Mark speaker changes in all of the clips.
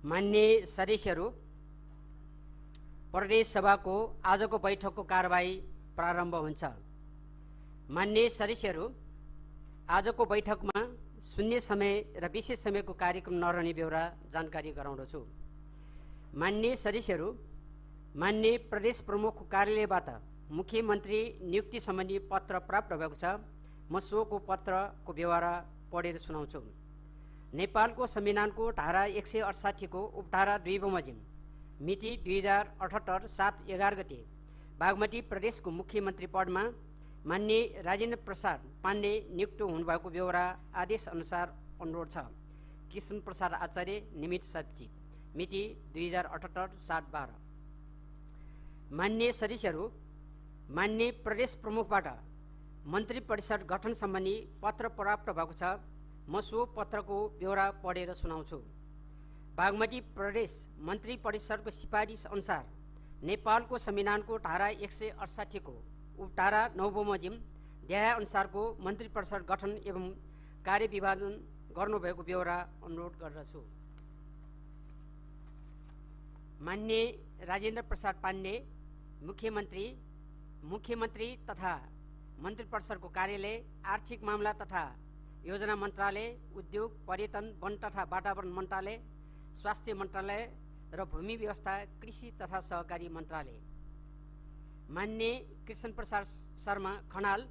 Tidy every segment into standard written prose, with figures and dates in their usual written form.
Speaker 1: माननीय सदस्यहरू, प्रदेश सभाको आजको बैठकको कारबाही प्रारम्भ हुन्छ। माननीय सदस्यहरू, आजको बैठकमा शून्य समय र विशेष समयको कार्यक्रम नरहने बेहोरा जानकारी गराउँदछु। माननीय सदस्यहरू, माननीय प्रदेश प्रमुखको कार्यालयबाट मुख्यमन्त्री नियुक्ति सम्बन्धी पत्र प्राप्त भएको छ। म सोको पत्रको ब्यौरा पढेर सुनाउँछु। नेपालको संविधानको धारा 168 को उपधारा 2 बमोजिम मिति 2078 7 11 गते बागमती प्रदेशको मुख्यमन्त्री पदमा माननीय राजेन्द्र प्रसाद पाण्डे नियुक्त हुनुभएको बेहोरा आदेश अनुसार अनुरोध छ। कृष्ण प्रसाद आचार्य, निमित्त सचिव, मिति 2078 7 12। माननीय सदस्यहरू, माननीय प्रदेश प्रमुखबाट मन्त्री परिषद गठन सम्बन्धी पत्र प्राप्त भएको छ। म सो पत्रको ब्यौरा पढेर सुनाउँछु। बागमती प्रदेश मन्त्री परिषदको सिफारिस अनुसार नेपालको संविधानको धारा 168 को उपधारा 9 बमोजिम देहाय अनुसारको मन्त्री परिषद गठन एवं कार्यविभाजन गर्नुभएको बेहोरा अनुरोध गर्दछु। माननीय राजेन्द्र प्रसाद पाण्डे मुख्यमन्त्री तथा मन्त्री परिषदको कार्यालय, आर्थिक मामला तथा योजना मन्त्रालय, उद्योग, पर्यटन, वन तथा वातावरण मन्त्रालय, स्वास्थ्य मन्त्रालय र भूमि व्यवस्था, कृषि तथा सहकारी मन्त्रालय। माननीय कृष्ण प्रसाद शर्मा खनाल,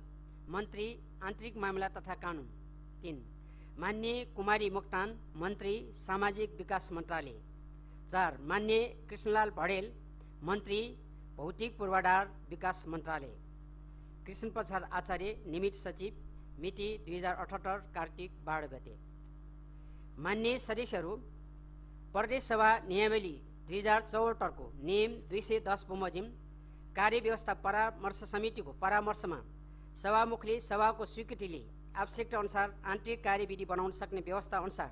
Speaker 1: मन्त्री आन्तरिक मामला तथा कानुन 3। माननीय कुमारी मोक्तान, मन्त्री सामाजिक विकास मन्त्रालय 4। माननीय कृष्णलाल भडेल, मन्त्री भौतिक पूर्वाधार विकास मन्त्रालय। कृष्ण प्रसाद आचार्य, निमित्त सचिव, मिति 2078 कार्तिक 12 गते। माननीय सदस्यहरू, प्रदेश सभा नियमावली 2074 को नियम 210 बमोजिम कार्यव्यवस्था परामर्श समितिको परामर्शमा सभामुखले सभाको स्वीकृतिले आवश्यकता अनुसार आन्तरिक कार्यविधि बनाउन सक्ने व्यवस्था अनुसार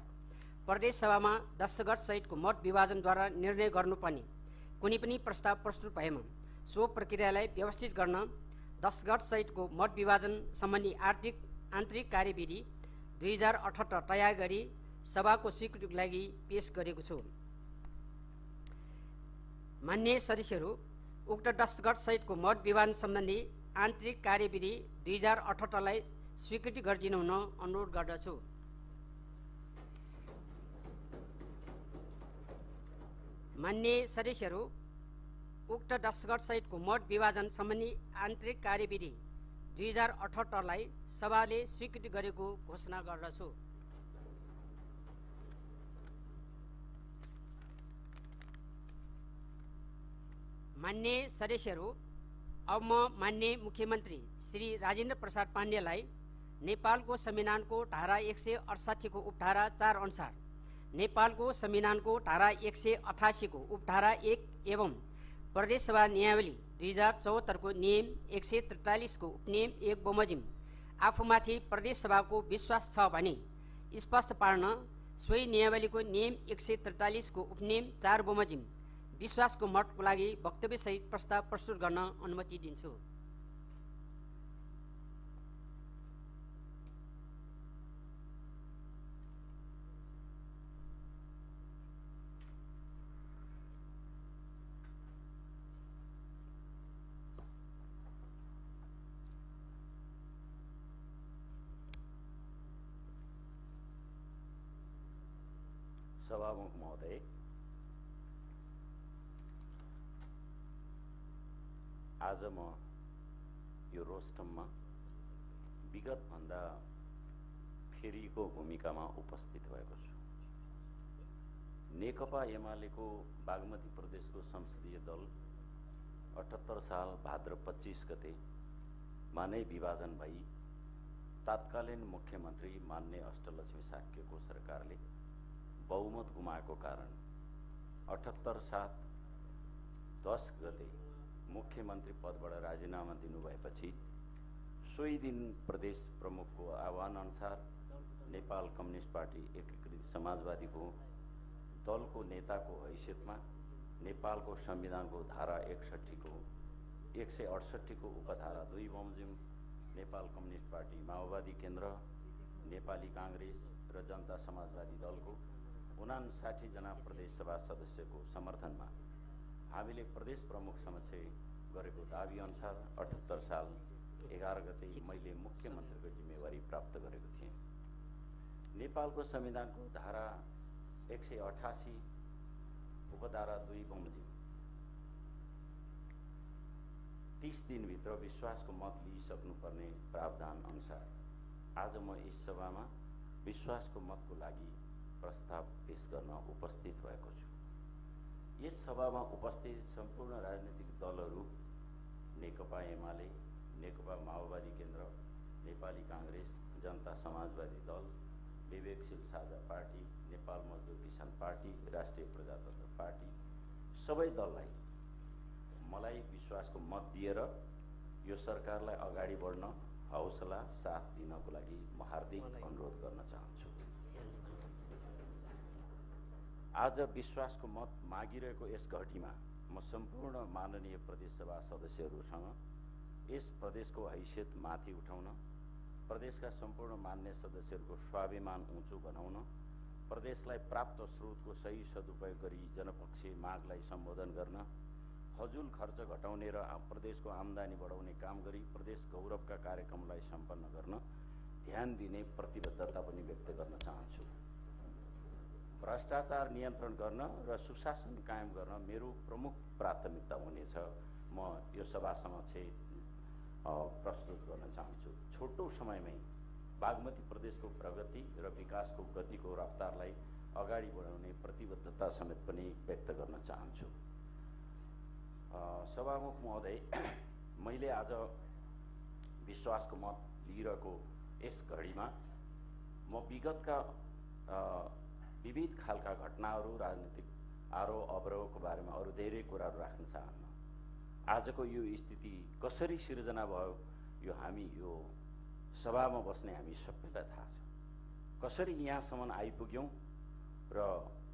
Speaker 1: प्रदेश सभामा दस्तखत सहितको मत विभाजनद्वारा निर्णय गर्नुपर्ने कुनै पनि प्रस्ताव प्रस्तुत भएमा सो प्रक्रियालाई व्यवस्थित गर्न दस्तखत सहितको मत विभाजन सम्बन्धी आन्तरिक कार्यविधि 2078 तयार गरी सभाको स्वीकृतिको लागि पेश गरेको छु। माननीय सदस्यहरू, उक्त दस्तखत सहितको मत विभाजन सम्बन्धी आन्तरिक कार्यविधि 2078 लाई स्वीकृति गरिदिनु हुन अनुरोध गर्दछु। माननीय सदस्यहरू, उक्त दस्तखत सहितको मत विभाजन सम्बन्धी आन्तरिक कार्यविधि 2078 लाई सभाले स्वीकृति गरेको घोषणा गर्दछु। माननीय सदस्यहरू, अब म माननीय मुख्यमन्त्री श्री राजेन्द्र प्रसाद पाण्डेलाई नेपालको संविधानको धारा 168 को उपधारा 4 अनुसार नेपालको संविधानको धारा 188 को उपधारा 1 एवं प्रदेश सभा नियमावली 2074 को नियम 143 को उपनियम 1 बमोजिम आफूमाथि प्रदेश सभाको विश्वास छ भने स्पष्ट पार्न सोही नियमावलीको नियम 143 को उपनियम 4 बमोजिम विश्वासको मतको लागि वक्तव्य सहित प्रस्ताव प्रस्तुत गर्न अनुमति दिन्छु।
Speaker 2: सभामुख महोदय, आज म यो रोस्टममा विगतभन्दा फेरिको भूमिकामा उपस्थित भएको छु। नेकपा एमालेको बागमती प्रदेशको संसदीय दल 78 साल भाद्र 25 गते मानै विभाजन भई तत्कालीन मुख्यमन्त्री माननीय अष्टलक्ष्मी साक्यको सरकारले बहुमत गुमाएको कारण 78 7 10 गते मुख्यमन्त्री पदबाट राजीनामा दिनुभएपछि सोही दिन प्रदेश प्रमुखको आह्वान अनुसार नेपाल कम्युनिस्ट पार्टी एकीकृत समाजवादीको दलको नेताको हैसियतमा नेपालको संविधानको धारा 168 को उपधारा 2 बमोजिम नेपाल कम्युनिस्ट पार्टी, माओवादी केन्द्र, नेपाली कांग्रेस र जनता समाजवादी दलको 59 जना प्रदेश सभा सदस्यको समर्थनमा हामीले प्रदेश प्रमुख समक्ष गरेको दाबी अनुसार 78 साल 11 गते मैले मुख्यमन्त्रीको जिम्मेवारी प्राप्त गरेको थिएँ। नेपालको संविधानको धारा 188 उपधारा 2 बमोजिम 30 दिनभित्र विश्वासको मत लिइसक्नुपर्ने प्रावधान अनुसार आज म यस सभामा विश्वासको मतको लागि प्रस्ताव पेश गर्न उपस्थित भएको छु। यस सभामा उपस्थित सम्पूर्ण राजनीतिक दलहरू नेकपा एमाले, नेकपा माओवादी केन्द्र, नेपाली कांग्रेस, जनता समाजवादी दल, विवेकशील साझा पार्टी, नेपाल मजदुर किसान पार्टी, राष्ट्रिय प्रजातन्त्र पार्टी सबै दललाई मलाई विश्वासको मत दिएर यो सरकारलाई अगाडि बढ्न हौसला साथ दिनको लागि म हार्दिक अनुरोध गर्न चाहन्छु। आज विश्वासको मत मागिरहेको यस घडीमा म सम्पूर्ण माननीय प्रदेश सभा सदस्यहरूसँग यस प्रदेशको हैसियत माथि उठाउन, प्रदेशका सम्पूर्ण मान्य सदस्यहरूको स्वाभिमान उँचो बनाउन, प्रदेशलाई प्राप्त स्रोतको सही सदुपयोग गरी जनपक्षीय मागलाई सम्बोधन गर्न, फजुल खर्च घटाउने र प्रदेशको आम्दानी बढाउने काम गरी प्रदेश गौरवका कार्यक्रमलाई सम्पन्न गर्न ध्यान दिने प्रतिबद्धता पनि व्यक्त गर्न चाहन्छु। भ्रष्टाचार नियन्त्रण गर्न र सुशासन कायम गर्न मेरो प्रमुख प्राथमिकता हुनेछ। म यो सभा समक्ष प्रस्तुत गर्न चाहन्छु। छोटो समयमै बागमती प्रदेशको प्रगति र विकासको गतिको रफ्तारलाई अगाडि बढाउने प्रतिबद्धता समेत पनि व्यक्त गर्न चाहन्छु। सभामुख महोदय, मैले आज विश्वासको मत लिइरहेको यस घडीमा म विगतका विविध खालका घटनाहरू, राजनीतिक आरोप अवरोहको बारेमा अरू धेरै कुराहरू राख्न चाहन्न। आजको यो स्थिति कसरी सिर्जना भयो यो हामी यो सभामा बस्ने हामी सबैलाई थाहा छ। कसरी यहाँसम्म आइपुग्यौँ र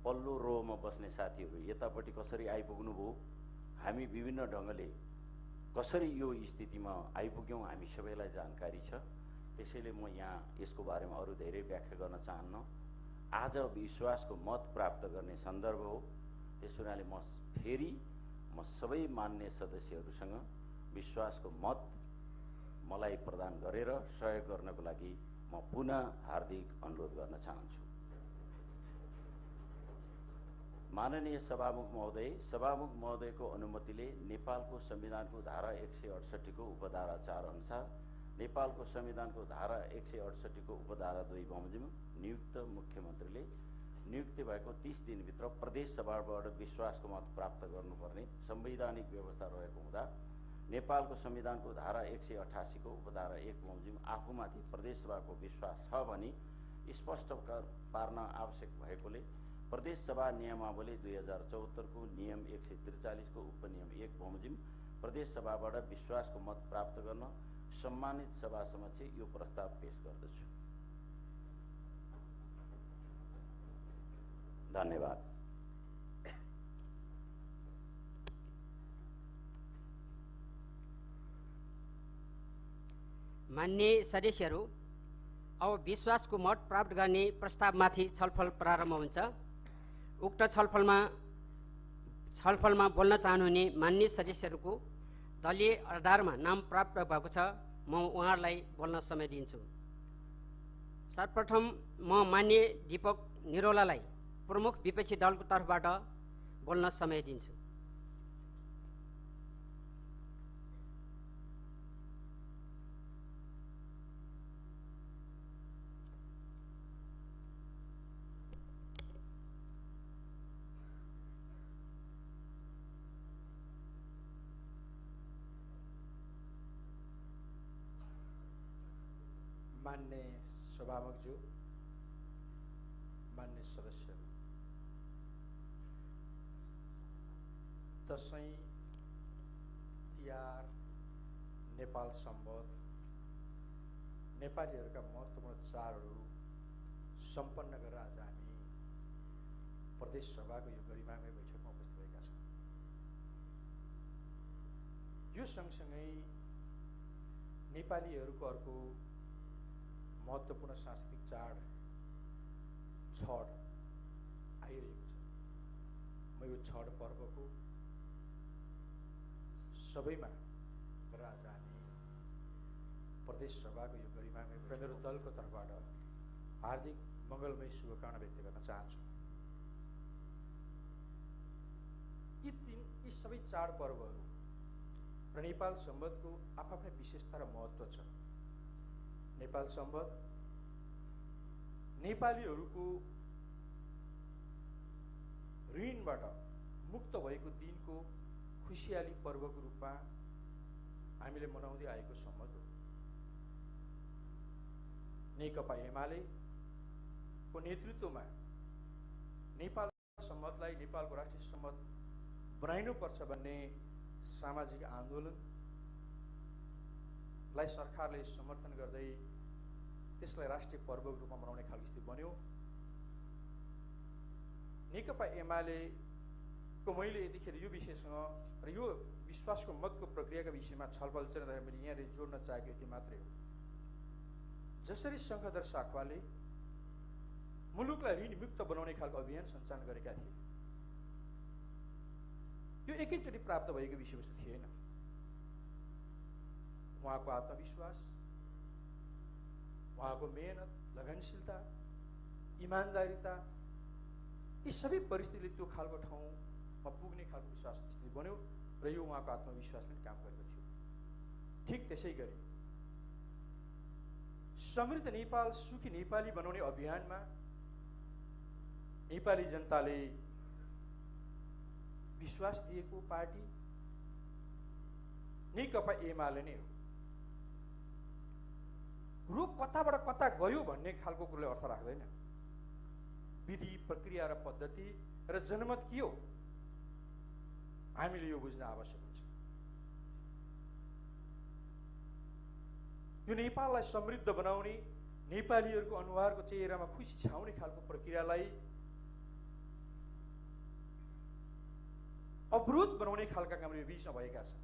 Speaker 2: पल्लो रोमा बस्ने साथीहरू यतापट्टि कसरी आइपुग्नु भयो, हामी विभिन्न ढङ्गले कसरी यो स्थितिमा आइपुग्यौँ हामी सबैलाई जानकारी छ। त्यसैले म यहाँ यसको बारेमा अरू धेरै व्याख्या गर्न चाहन्न। आज विश्वासको मत प्राप्त गर्ने सन्दर्भ हो। त्यस हुनाले म सबै मान्य सदस्यहरूसँग विश्वासको मत मलाई प्रदान गरेर सहयोग गर्नको लागि म पुनः हार्दिक अनुरोध गर्न चाहन्छु। माननीय सभामुख महोदयको अनुमतिले नेपालको संविधानको धारा 168 को उपधारा 4 अनुसार नेपालको संविधानको धारा 168 को उपधारा 2 बमोजिम नियुक्त मुख्यमन्त्रीले नियुक्ति भएको 30 दिनभित्र प्रदेश सभाबाट विश्वासको मत प्राप्त गर्नुपर्ने संवैधानिक व्यवस्था रहेको हुँदा नेपालको संविधानको धारा 188 को उपधारा 1 बमोजिम आफूमाथि प्रदेश सभाको विश्वास छ भनी स्पष्ट पार्न आवश्यक भएकोले प्रदेश सभा नियमावली 2074 को नियम 143 को उपनियम 1 बमोजिम प्रदेश सभाबाट विश्वासको मत प्राप्त गर्न सम्मानित सभा समक्ष यो प्रस्ताव पेश गर्दछु। धन्यवाद।
Speaker 1: मान्य सदस्यहरू, अब विश्वासको मत प्राप्त गर्ने प्रस्तावमाथि छलफल प्रारम्भ हुन्छ। उक्त छलफलमा बोल्न चाहनुहुने मान्य सदस्यहरूको दलीय आधारमा नाम प्राप्त भएको छ। म उहाँहरूलाई बोल्न समय दिन्छु। सर्वप्रथम म मान्य दीपक निरौलालाई प्रमुख विपक्षी दलको तर्फबाट बोल्न समय दिन्छु।
Speaker 3: मान्य सभामुखज्यू, मान्य सदस्यहरू, दशैं, तिहार, नेपाल सम्वत, नेपालीहरूका महत्त्वपूर्ण चाडहरू सम्पन्न गरेर आज हामी प्रदेश सभाको यो गरिमामय बैठकमा उपस्थित भएका छौँ। यो सँगसँगै नेपालीहरूको अर्को महत्त्वपूर्ण सांस्कृतिक चाड छठ आइरहेको छ। म यो छठ पर्वको सबैमा र आज हामी प्रदेश सभाको यो गरिमामय मेरो दलको तर्फबाट हार्दिक मङ्गलमय शुभकामना व्यक्त गर्न चाहन्छु। यी सबै चाडपर्वहरू र नेपाल सम्बन्धको आफ्नै विशेषता र महत्त्व छ। नेपाल सम्बन्ध नेपालीहरूको ऋणबाट मुक्त भएको दिनको खुसियाली पर्वको रूपमा हामीले मनाउँदै आएको सम्बन्ध हो। नेकपा एमालेको नेतृत्वमा नेपाल सम्बन्धलाई नेपालको राष्ट्रिय सम्बन्ध बनाइनुपर्छ भन्ने सामाजिक आन्दोलनलाई सरकारले समर्थन गर्दै त्यसलाई राष्ट्रिय पर्वको रूपमा मनाउने खालको स्थिति बन्यो। नेकपा एमालेको मैले यतिखेर यो विषयसँग र यो विश्वासको मतको प्रक्रियाका विषयमा छलफल चलिरहँदा मैले यहाँले जोड्न चाहेको यति मात्रै हो। जसरी शङ्खधर साखवाले मुलुकलाई ऋणमुक्त बनाउने खालको अभियान सञ्चालन गरेका थिए, यो एकैचोटि प्राप्त भएको विषयवस्तु थिएन। उहाँको आत्मविश्वास, उहाँको मेहनत, लगनशीलता, इमान्दारिता, यी सबै परिस्थितिले त्यो खालको ठाउँमा पुग्ने खालको विश्वास स्थिति बन्यो र यो उहाँको आत्मविश्वासले काम गरेको थियो। ठिक त्यसै गरी समृद्ध नेपाल, सुखी नेपाली बनाउने अभियानमा नेपाली जनताले विश्वास दिएको पार्टी नेकपा एमाले नै हो। रो कताबाट कता गयो भन्ने खालको कुरोले अर्थ राख्दैन। विधि, प्रक्रिया र पद्धति र जनमत के हो, हामीले यो बुझ्न आवश्यक हुन्छ। यो नेपाललाई समृद्ध बनाउने, नेपालीहरूको अनुहारको चेहरामा खुसी छाउने खालको प्रक्रियालाई अवरोध बनाउने खालका कामहरू बीचमा भएका छन्।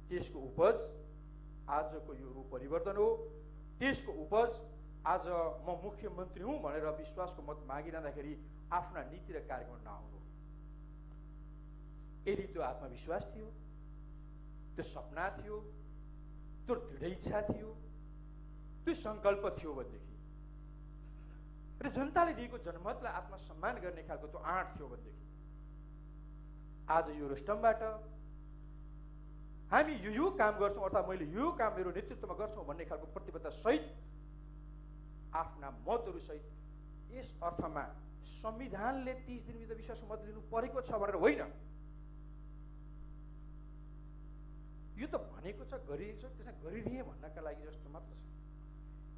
Speaker 3: त्यसको उपज आजको यो रूप परिवर्तन हो। त्यसको उपज आज म मुख्यमन्त्री हुँ भनेर विश्वासको मत मागिरहँदाखेरि आफ्ना नीति र कार्यक्रम नआउनु। यदि त्यो आत्मविश्वास थियो, त्यो सपना थियो, त्यो दृढ इच्छा थियो, त्यो सङ्कल्प थियो भनेदेखि र जनताले दिएको जनमतलाई आत्मसम्मान गर्ने खालको त्यो आँट थियो भनेदेखि आज यो रुस्टमबाट हामी यो काम गर्छौँ अर्थात् मैले यो काम मेरो नेतृत्वमा गर्छौँ भन्ने खालको प्रतिबद्धता सहित आफ्ना मतहरू सहित यस अर्थमा संविधानले 30 दिनभित्र विश्वासको मत लिनु परेको छ भनेर होइन, यो त भनेको छ गरिएको छ, त्यसमा गरिदिए भन्नका लागि जस्तो मात्र छ।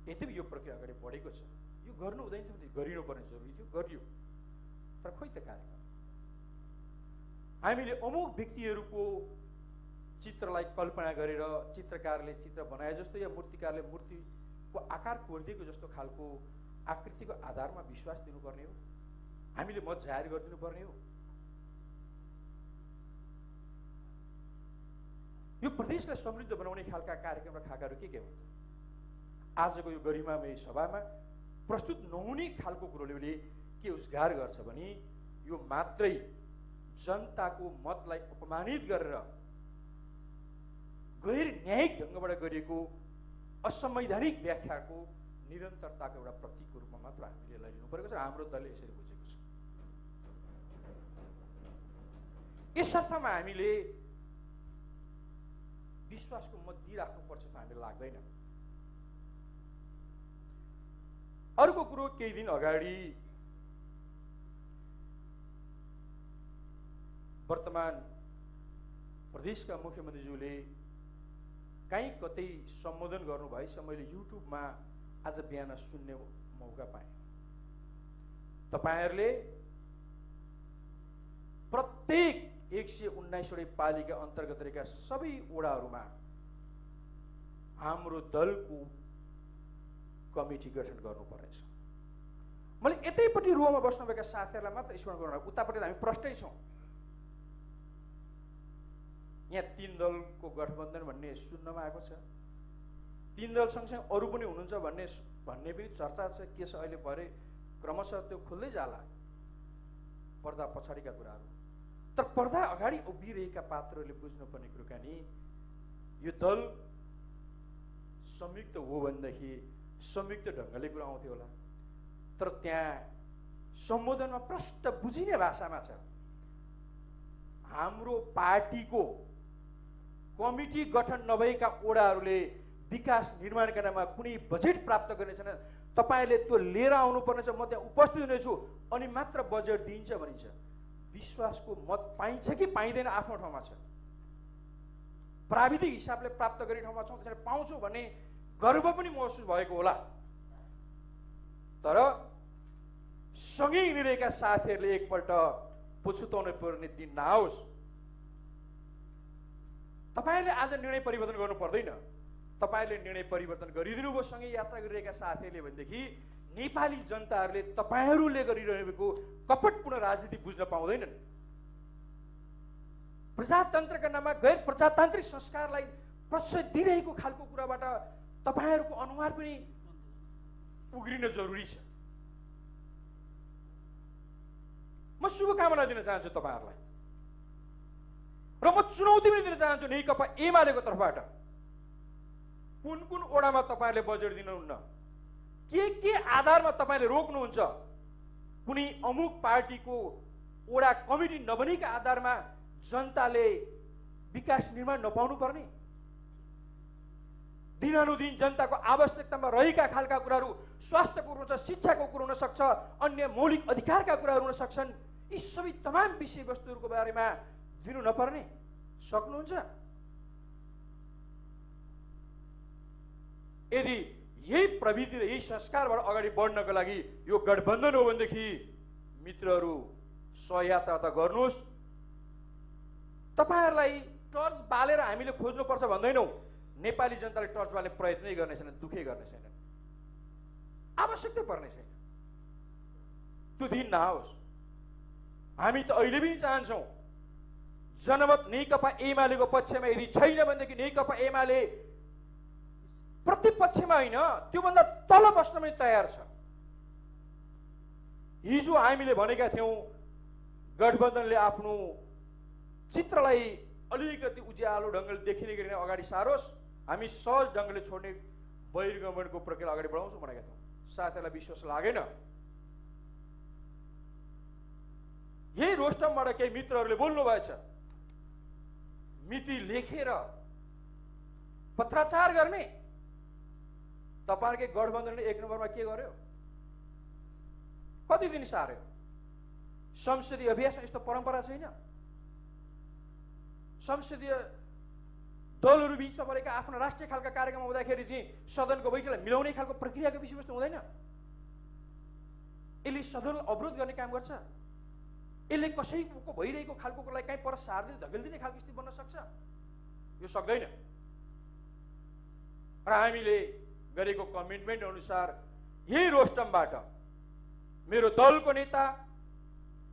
Speaker 3: यति यो प्रक्रिया अगाडि बढेको छ। यो गर्नु हुँदैन थियो, गरिनुपर्ने जरुरी थियो, गरियो। तर खोइ त कार्यक्रम हामीले अमुक व्यक्तिहरूको चित्रलाई कल्पना गरेर चित्रकारले चित्र बनाए जस्तो या मूर्तिकारले मूर्तिको आकार कोरिदिएको जस्तो खालको आकृतिको आधारमा विश्वास दिनुपर्ने हो, हामीले मत जाहेर गरिदिनु पर्ने हो। यो प्रदेशलाई समृद्ध बनाउने खालका कार्यक्रम र खाकाहरू के हुन्छ आजको यो गरिमामय सभामा प्रस्तुत नहुने खालको कुरोले के उद्घार गर्छ भने यो मात्रै जनताको मतलाई अपमानित गरेर गैर न्यायिक ढङ्गबाट गरिएको असंवैधानिक व्याख्याको निरन्तरताको एउटा प्रतीकको रूपमा मात्र हामीले यसलाई लिनु परेको छ। हाम्रो दलले यसरी बुझेको छ। यस अर्थमा हामीले विश्वासको मत दिइराख्नुपर्छ त हामीलाई लाग्दैन। अर्को कुरो, केही दिन अगाडि वर्तमान प्रदेशका मुख्यमन्त्रीज्यूले कहीँ कतै सम्बोधन गर्नुभएछ, मैले युट्युबमा आज बिहान सुन्ने मौका पाएँ। तपाईहरुले प्रत्येक 119 पालिका अन्तर्गत रहेका सबै वडाहरूमा हाम्रो दलको कमिटी गठन गर्नुपर्नेछ। मैले यतैपट्टि रोमा बस्नुभएका साथीहरूलाई मात्र स्मरण गराउन, उतापट्टि हामी प्रष्टै छौँ। यहाँ 3 दलको गठबन्धन भन्ने सुन्नमा आएको छ। 3 दल सँगसँगै अरू पनि हुनुहुन्छ भन्ने पनि चर्चा छ। के छ अहिले भरे क्रमशः त्यो खुल्दै जाला पर्दा पछाडिका कुराहरू। तर पर्दा अगाडि उभिरहेका पात्रहरूले बुझ्नुपर्ने कुरो नि यो दल संयुक्त हो भनेदेखि संयुक्त ढङ्गले कुरा आउँथ्यो होला, तर त्यहाँ सम्बोधनमा प्रष्ट बुझिने भाषामा छ हाम्रो पार्टीको कमिटी गठन नभएका ओडाहरूले विकास निर्माणका नाममा कुनै बजेट प्राप्त गर्ने छैन, तपाईँले त्यो लिएर आउनुपर्नेछ, म त्यहाँ उपस्थित हुनेछु अनि मात्र बजेट दिइन्छ भनिन्छ। विश्वासको मत पाइन्छ कि पाइँदैन आफ्नो ठाउँमा छ, प्राविधिक हिसाबले प्राप्त गर्ने ठाउँमा छौँ, त्यसरी पाउँछु भन्ने गर्व पनि महसुस भएको होला। तर सँगै हिँडिरहेका साथीहरूले एकपल्ट पुछुताउनु पर्ने दिन नआओस्। तपाईँहरूले आज निर्णय परिवर्तन गर्नु पर्दैन, तपाईँहरूले निर्णय परिवर्तन गरिदिनु भयो सँगै यात्रा गरिरहेका साथीहरूले भनेदेखि नेपाली जनताहरूले तपाईँहरूले गरिरहेको कपटपूर्ण राजनीति बुझ्न पाउँदैनन्। प्रजातन्त्रका नाममा गैर प्रजातान्त्रिक संस्कारलाई प्रश्रय दिइरहेको खालको कुराबाट तपाईँहरूको अनुहार पनि उग्रिन जरुरी छ। म शुभकामना दिन चाहन्छु तपाईँहरूलाई र म चुनौती पनि दिन चाहन्छु नेकपा एमालेको तर्फबाट। कुन कुन ओडामा तपाईँहरूले बजेट दिनुहुन्न, के आधारमा तपाईँले रोक्नुहुन्छ, कुनै अमुक पार्टीको ओडा कमिटी नबनेका आधारमा जनताले विकास निर्माण नपाउनु पर्ने, दिनानुदिन जनताको आवश्यकतामा रहेका खालका कुराहरू स्वास्थ्यको हुन सक्छ, शिक्षाको कुरो हुन सक्छ, अन्य मौलिक अधिकारका कुराहरू हुन सक्छन्, यी सबै तमाम विषयवस्तुहरूको बारेमा दिनु नपर्ने सक्नुहुन्छ? यदि यही प्रविधि र यही संस्कारबाट अगाडि बढ्नको लागि यो गठबन्धन हो भनेदेखि मित्रहरू सहयात्रा त गर्नुहोस्। तपाईँहरूलाई टर्च बालेर हामीले खोज्नुपर्छ भन्दैनौँ, नेपाली जनताले टर्च बाल्ने प्रयत्नै गर्ने छैनन्, दुःखै गर्ने छैनन्, आवश्यकता पर्ने छैन। त्यो दिन नआओस्। हामी त अहिले पनि चाहन्छौँ जनमत नेकपा एमालेको पक्षमा यदि छैन भनेदेखि नेकपा एमाले प्रतिपक्षमा होइन त्योभन्दा तल बस्न पनि तयार छ। हिजो हामीले भनेका थियौँ गठबन्धनले आफ्नो चित्रलाई अलिकति उज्यालो ढङ्गले देखिने गरी अगाडि सारोस्, हामी सहज ढङ्गले छोड्ने बहिर्गमनको प्रक्रिया अगाडि बढाउँछौँ भनेका थियौँ। साथीहरूलाई विश्वास लागेन। यही रोस्टमबाट केही मित्रहरूले बोल्नु भएछ, मिति लेखेर पत्राचार गर्ने। तपाईँहरूकै गठबन्धनले एक नम्बरमा के गर्यो, कति दिन सार्यो? संसदीय अभ्यासमा यस्तो परम्परा छैन। संसदीय दलहरू बिचमा परेका आफ्नो राष्ट्रिय खालका कार्यक्रम हुँदाखेरि चाहिँ सदनको बैठकलाई मिलाउने खालको प्रक्रियाको विषयवस्तु हुँदैन। यसले सदनलाई अवरोध गर्ने काम गर्छ। यसले कसैको भइरहेको खालको कुरालाई कहीँ पर सार्दिने धकेलिदिने खालको स्थिति बन्न सक्छ? यो सक्दैन। र हामीले गरेको कमिटमेन्ट अनुसार यही रोस्टमबाट मेरो दलको नेता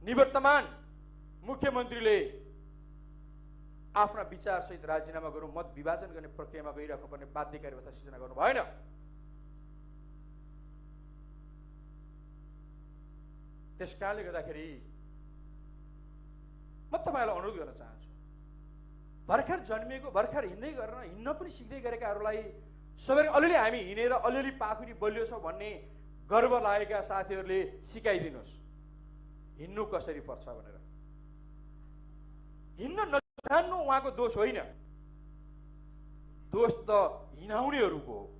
Speaker 3: निवर्तमान मुख्यमन्त्रीले आफ्ना विचारसहित राजीनामा गरौँ, मत विभाजन गर्ने प्रक्रियामा गइरहेको पर्ने बाध्यकारी अवस्था सिर्जना गर्नु भएन। त्यस कारणले गर्दाखेरि म तपाईँलाई अनुरोध गर्न चाहन्छु, भर्खर जन्मिएको भर्खर हिँड्न पनि सिक्दै गरेकाहरूलाई सबैले अलिअलि हामी हिँडेर अलिअलि पाखुरी बलियो छ भन्ने गर्व लागेका साथीहरूले सिकाइदिनुहोस् हिँड्नु कसरी पर्छ भनेर। हिँड्न नजान्नु उहाँको दोष होइन, दोष त हिँडाउनेहरूको हो।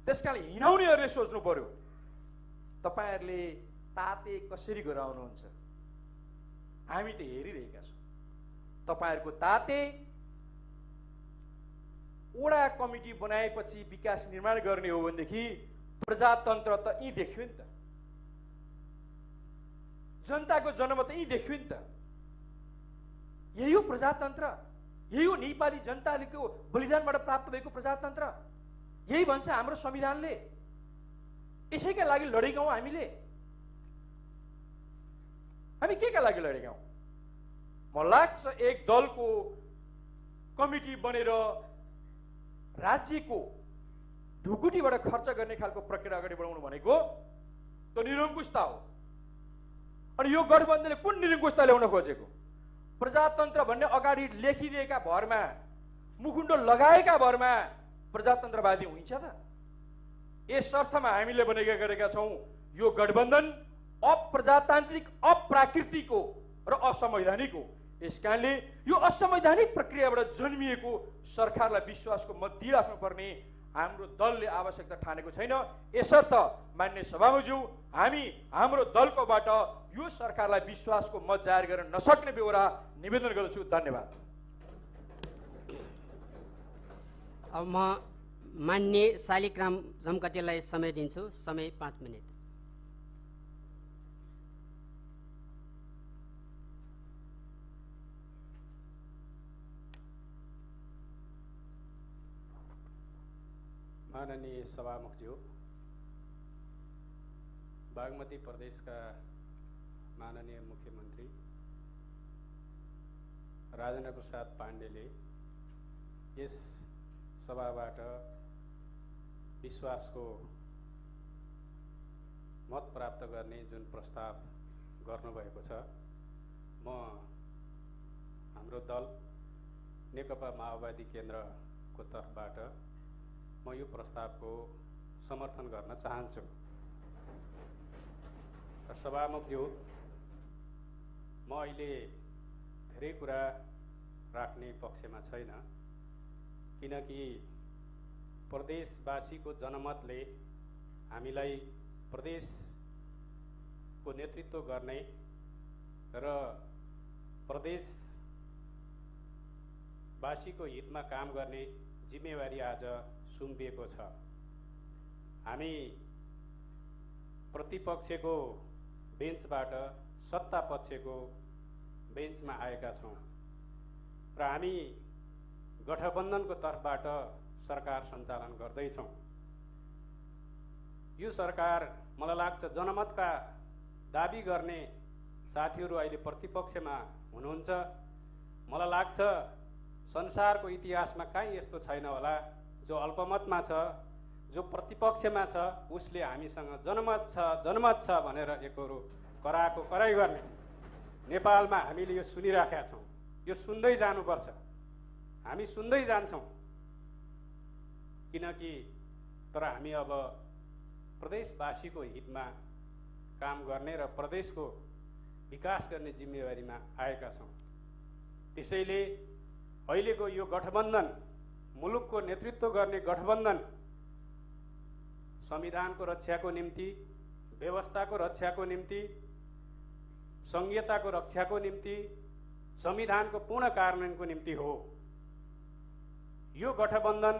Speaker 3: त्यसकारण हिँडाउनेहरूले सोच्नु पर्यो तपाईँहरूले ताते कसरी गराउनुहुन्छ। हामी त हेरिरहेका छौँ तपाईँहरूको ताते ओडा कमिटी बनाएपछि विकास निर्माण गर्ने हो भनेदेखि प्रजातन्त्र त यी देख्यो नि त, जनताको जनमत यी देख्यो नि त। यही हो प्रजातन्त्र, यही हो नेपाली जनताको बलिदानबाट प्राप्त भएको प्रजातन्त्र। यही भन्छ हाम्रो संविधानले। यसैका लागि लडेका हौँ हामीले। हामी के का लागि लडेका हौँ? मलाई लाग्छ एक दलको कमिटी बनेर राज्यको ढुकुटीबाट खर्च गर्ने खालको प्रक्रिया अगाडि बढाउनु भनेको त निरङ्कुशता हो। अनि यो गठबन्धनले कुन निरङ्कुशता ल्याउन खोजेको? प्रजातन्त्र भन्ने अगाडि लेखिदिएका भरमा, मुखुन्डो लगाएका भरमा प्रजातन्त्रवादी हुन्छ त? यस अर्थमा हामीले बनेका गरेका छौँ यो गठबन्धन अप्रजातान्त्रिक, अप्राकृतिक हो र असंवैधानिक हो। यस कारणले यो असंवैधानिक प्रक्रियाबाट जन्मिएको सरकारलाई विश्वासको मत दिइराख्नु पर्ने हाम्रो दलले आवश्यकता ठानेको छैन। यसर्थ मान्य सभामुज्यू, हामी हाम्रो दलकोबाट यो सरकारलाई विश्वासको मत जाहेर गर्न नसक्ने बेहोरा निवेदन गर्दछु। धन्यवाद।
Speaker 1: अब म मान्य शालिग्राम जमकटेलाई समय दिन्छु। समय 5 मिनट।
Speaker 4: माननीय सभामुखज्यू, बागमती प्रदेशका माननीय मुख्यमन्त्री राजेन्द्र प्रसाद पाण्डेले यस सभाबाट विश्वासको मत प्राप्त गर्ने जुन प्रस्ताव गर्नुभएको छ, म हाम्रो दल नेकपा माओवादी केन्द्रको तर्फबाट म यो प्रस्तावको समर्थन गर्न चाहन्छु। सभामुखज्यू, म अहिले धेरै कुरा राख्ने पक्षमा छैन, किनकि प्रदेशवासीको जनमतले हामीलाई प्रदेशको नेतृत्व गर्ने र प्रदेशवासीको हितमा काम गर्ने जिम्मेवारी आज सुम्पिएको छ। हामी प्रतिपक्षको बेन्चबाट सत्ता पक्षको बेन्चमा आएका छौँ र हामी गठबन्धनको तर्फबाट सरकार सञ्चालन गर्दैछौँ। यो सरकार मलाई लाग्छ जनमतका दाबी गर्ने साथीहरू अहिले प्रतिपक्षमा हुनुहुन्छ। मलाई लाग्छ संसारको इतिहासमा कहीँ यस्तो छैन होला, जो अल्पमतमा छ, जो प्रतिपक्षमा छ, उसले हामीसँग जनमत छ भनेर एकहोरो कराएको कराई गर्ने। नेपालमा हामीले यो सुनिराखेका छौँ, यो सुन्दै जानुपर्छ। हामी सुन्दै जान्छौँ, किनकि तर हामी अब प्रदेशवासीको हितमा काम गर्ने र प्रदेशको विकास गर्ने जिम्मेवारीमा आएका छौँ। त्यसैले अहिलेको यो गठबन्धन, मुलुकको नेतृत्व गर्ने गठबन्धन, संविधानको रक्षाको निम्ति, व्यवस्थाको रक्षाको निम्ति, संघीयताको रक्षाको निम्ति, संविधानको पूर्ण कार्यान्वयनको निम्ति हो। यो गठबन्धन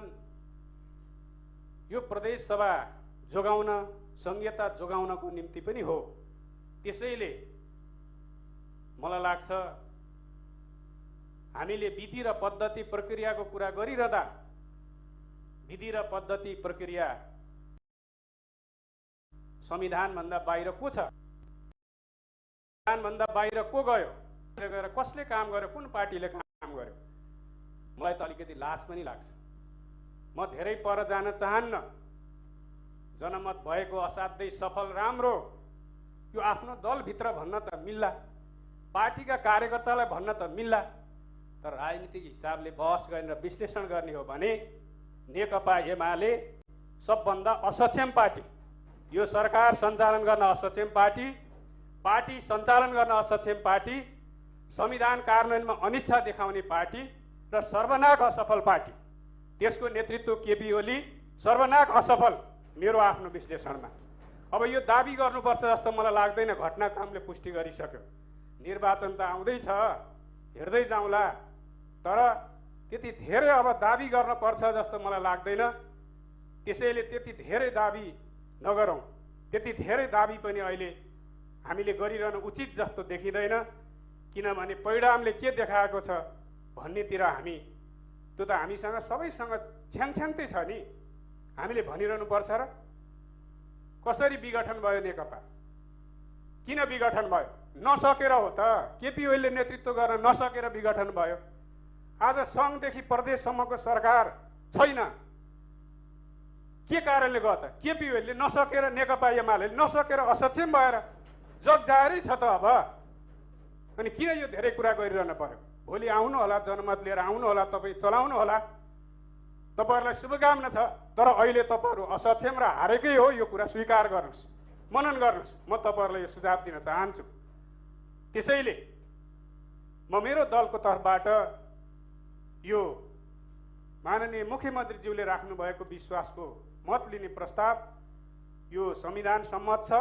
Speaker 4: यो प्रदेश सभा जोगाउन, संघीयता जोगाउनको निम्ति पनि हो। त्यसैले मलाई लाग्छ हामीले विधि र पद्धति प्रक्रियाको कुरा गरिरहँदा विधि र पद्धति प्रक्रिया संविधानभन्दा बाहिर को छ? संविधानभन्दा बाहिर को गयो? गएर कसले काम गर्यो? कुन पार्टीले काम गर्यो? मलाई त अलिकति लाज पनि लाग्छ। म धेरै पर जान चाहन्न। जनमत भएको असाध्यै सफल, राम्रो, यो आफ्नो दलभित्र भन्न त मिल्ला, पार्टीका कार्यकर्तालाई भन्न त मिल्ला, तर राजनीतिक हिसाबले बहस गर्ने र विश्लेषण गर्ने हो भने नेकपा एमाले सबभन्दा असक्षम पार्टी, यो सरकार सञ्चालन गर्न असक्षम पार्टी, पार्टी सञ्चालन गर्न असक्षम पार्टी, संविधान कार्यान्वयनमा अनिच्छा देखाउने पार्टी र सर्वनाक असफल पार्टी। त्यसको नेतृत्व केपी ओली, सर्वनाक असफल मेरो आफ्नो विश्लेषणमा। अब यो दाबी गर्नुपर्छ जस्तो मलाई लाग्दैन। घटनाक्रमले पुष्टि गरिसक्यो। निर्वाचन त आउँदैछ, हेर्दै जाउँला, तर त्यति धेरै अब दाबी गर्नुपर्छ जस्तो मलाई लाग्दैन। त्यसैले त्यति धेरै दाबी नगरौँ। त्यति धेरै दाबी पनि अहिले हामीले गरिरहनु उचित जस्तो देखिँदैन, किनभने परिणामले के देखाएको छ भन्नेतिर हामी, त्यो त हामीसँग सबैसँग छ्याङछ्याङतै छ नि। हामीले भनिरहनु पर्छ र कसरी विघटन भयो नेकपा? किन विघटन भयो? नसकेर हो त। केपी ओलीले नेतृत्व गर्न नसकेर विघटन भयो। आज सङ्घदेखि प्रदेशसम्मको सरकार छैन। के कारणले गर्दा? केपी ओलीले नसकेर, नेकपा एमाले नसकेर, असक्षम भएर जग जाहेरै छ त अब। अनि किन यो धेरै कुरा गरिरहन पर्यो? भोलि आउनु होला, जनमत लिएर आउनु होला, तपाईँ चलाउनु होला, तपाईँहरूलाई शुभकामना छ। तर अहिले तपाईँहरू असक्षम र हारेकै हो, यो कुरा स्वीकार गर्नुहोस्, मनन गर्नुहोस्। म तपाईँहरूलाई यो सुझाव दिन चाहन्छु। त्यसैले म मेरो दलको तर्फबाट यो माननीय मुख्यमन्त्रीज्यूले राख्नुभएको विश्वासको मत लिने प्रस्ताव यो संविधान सम्मत छ,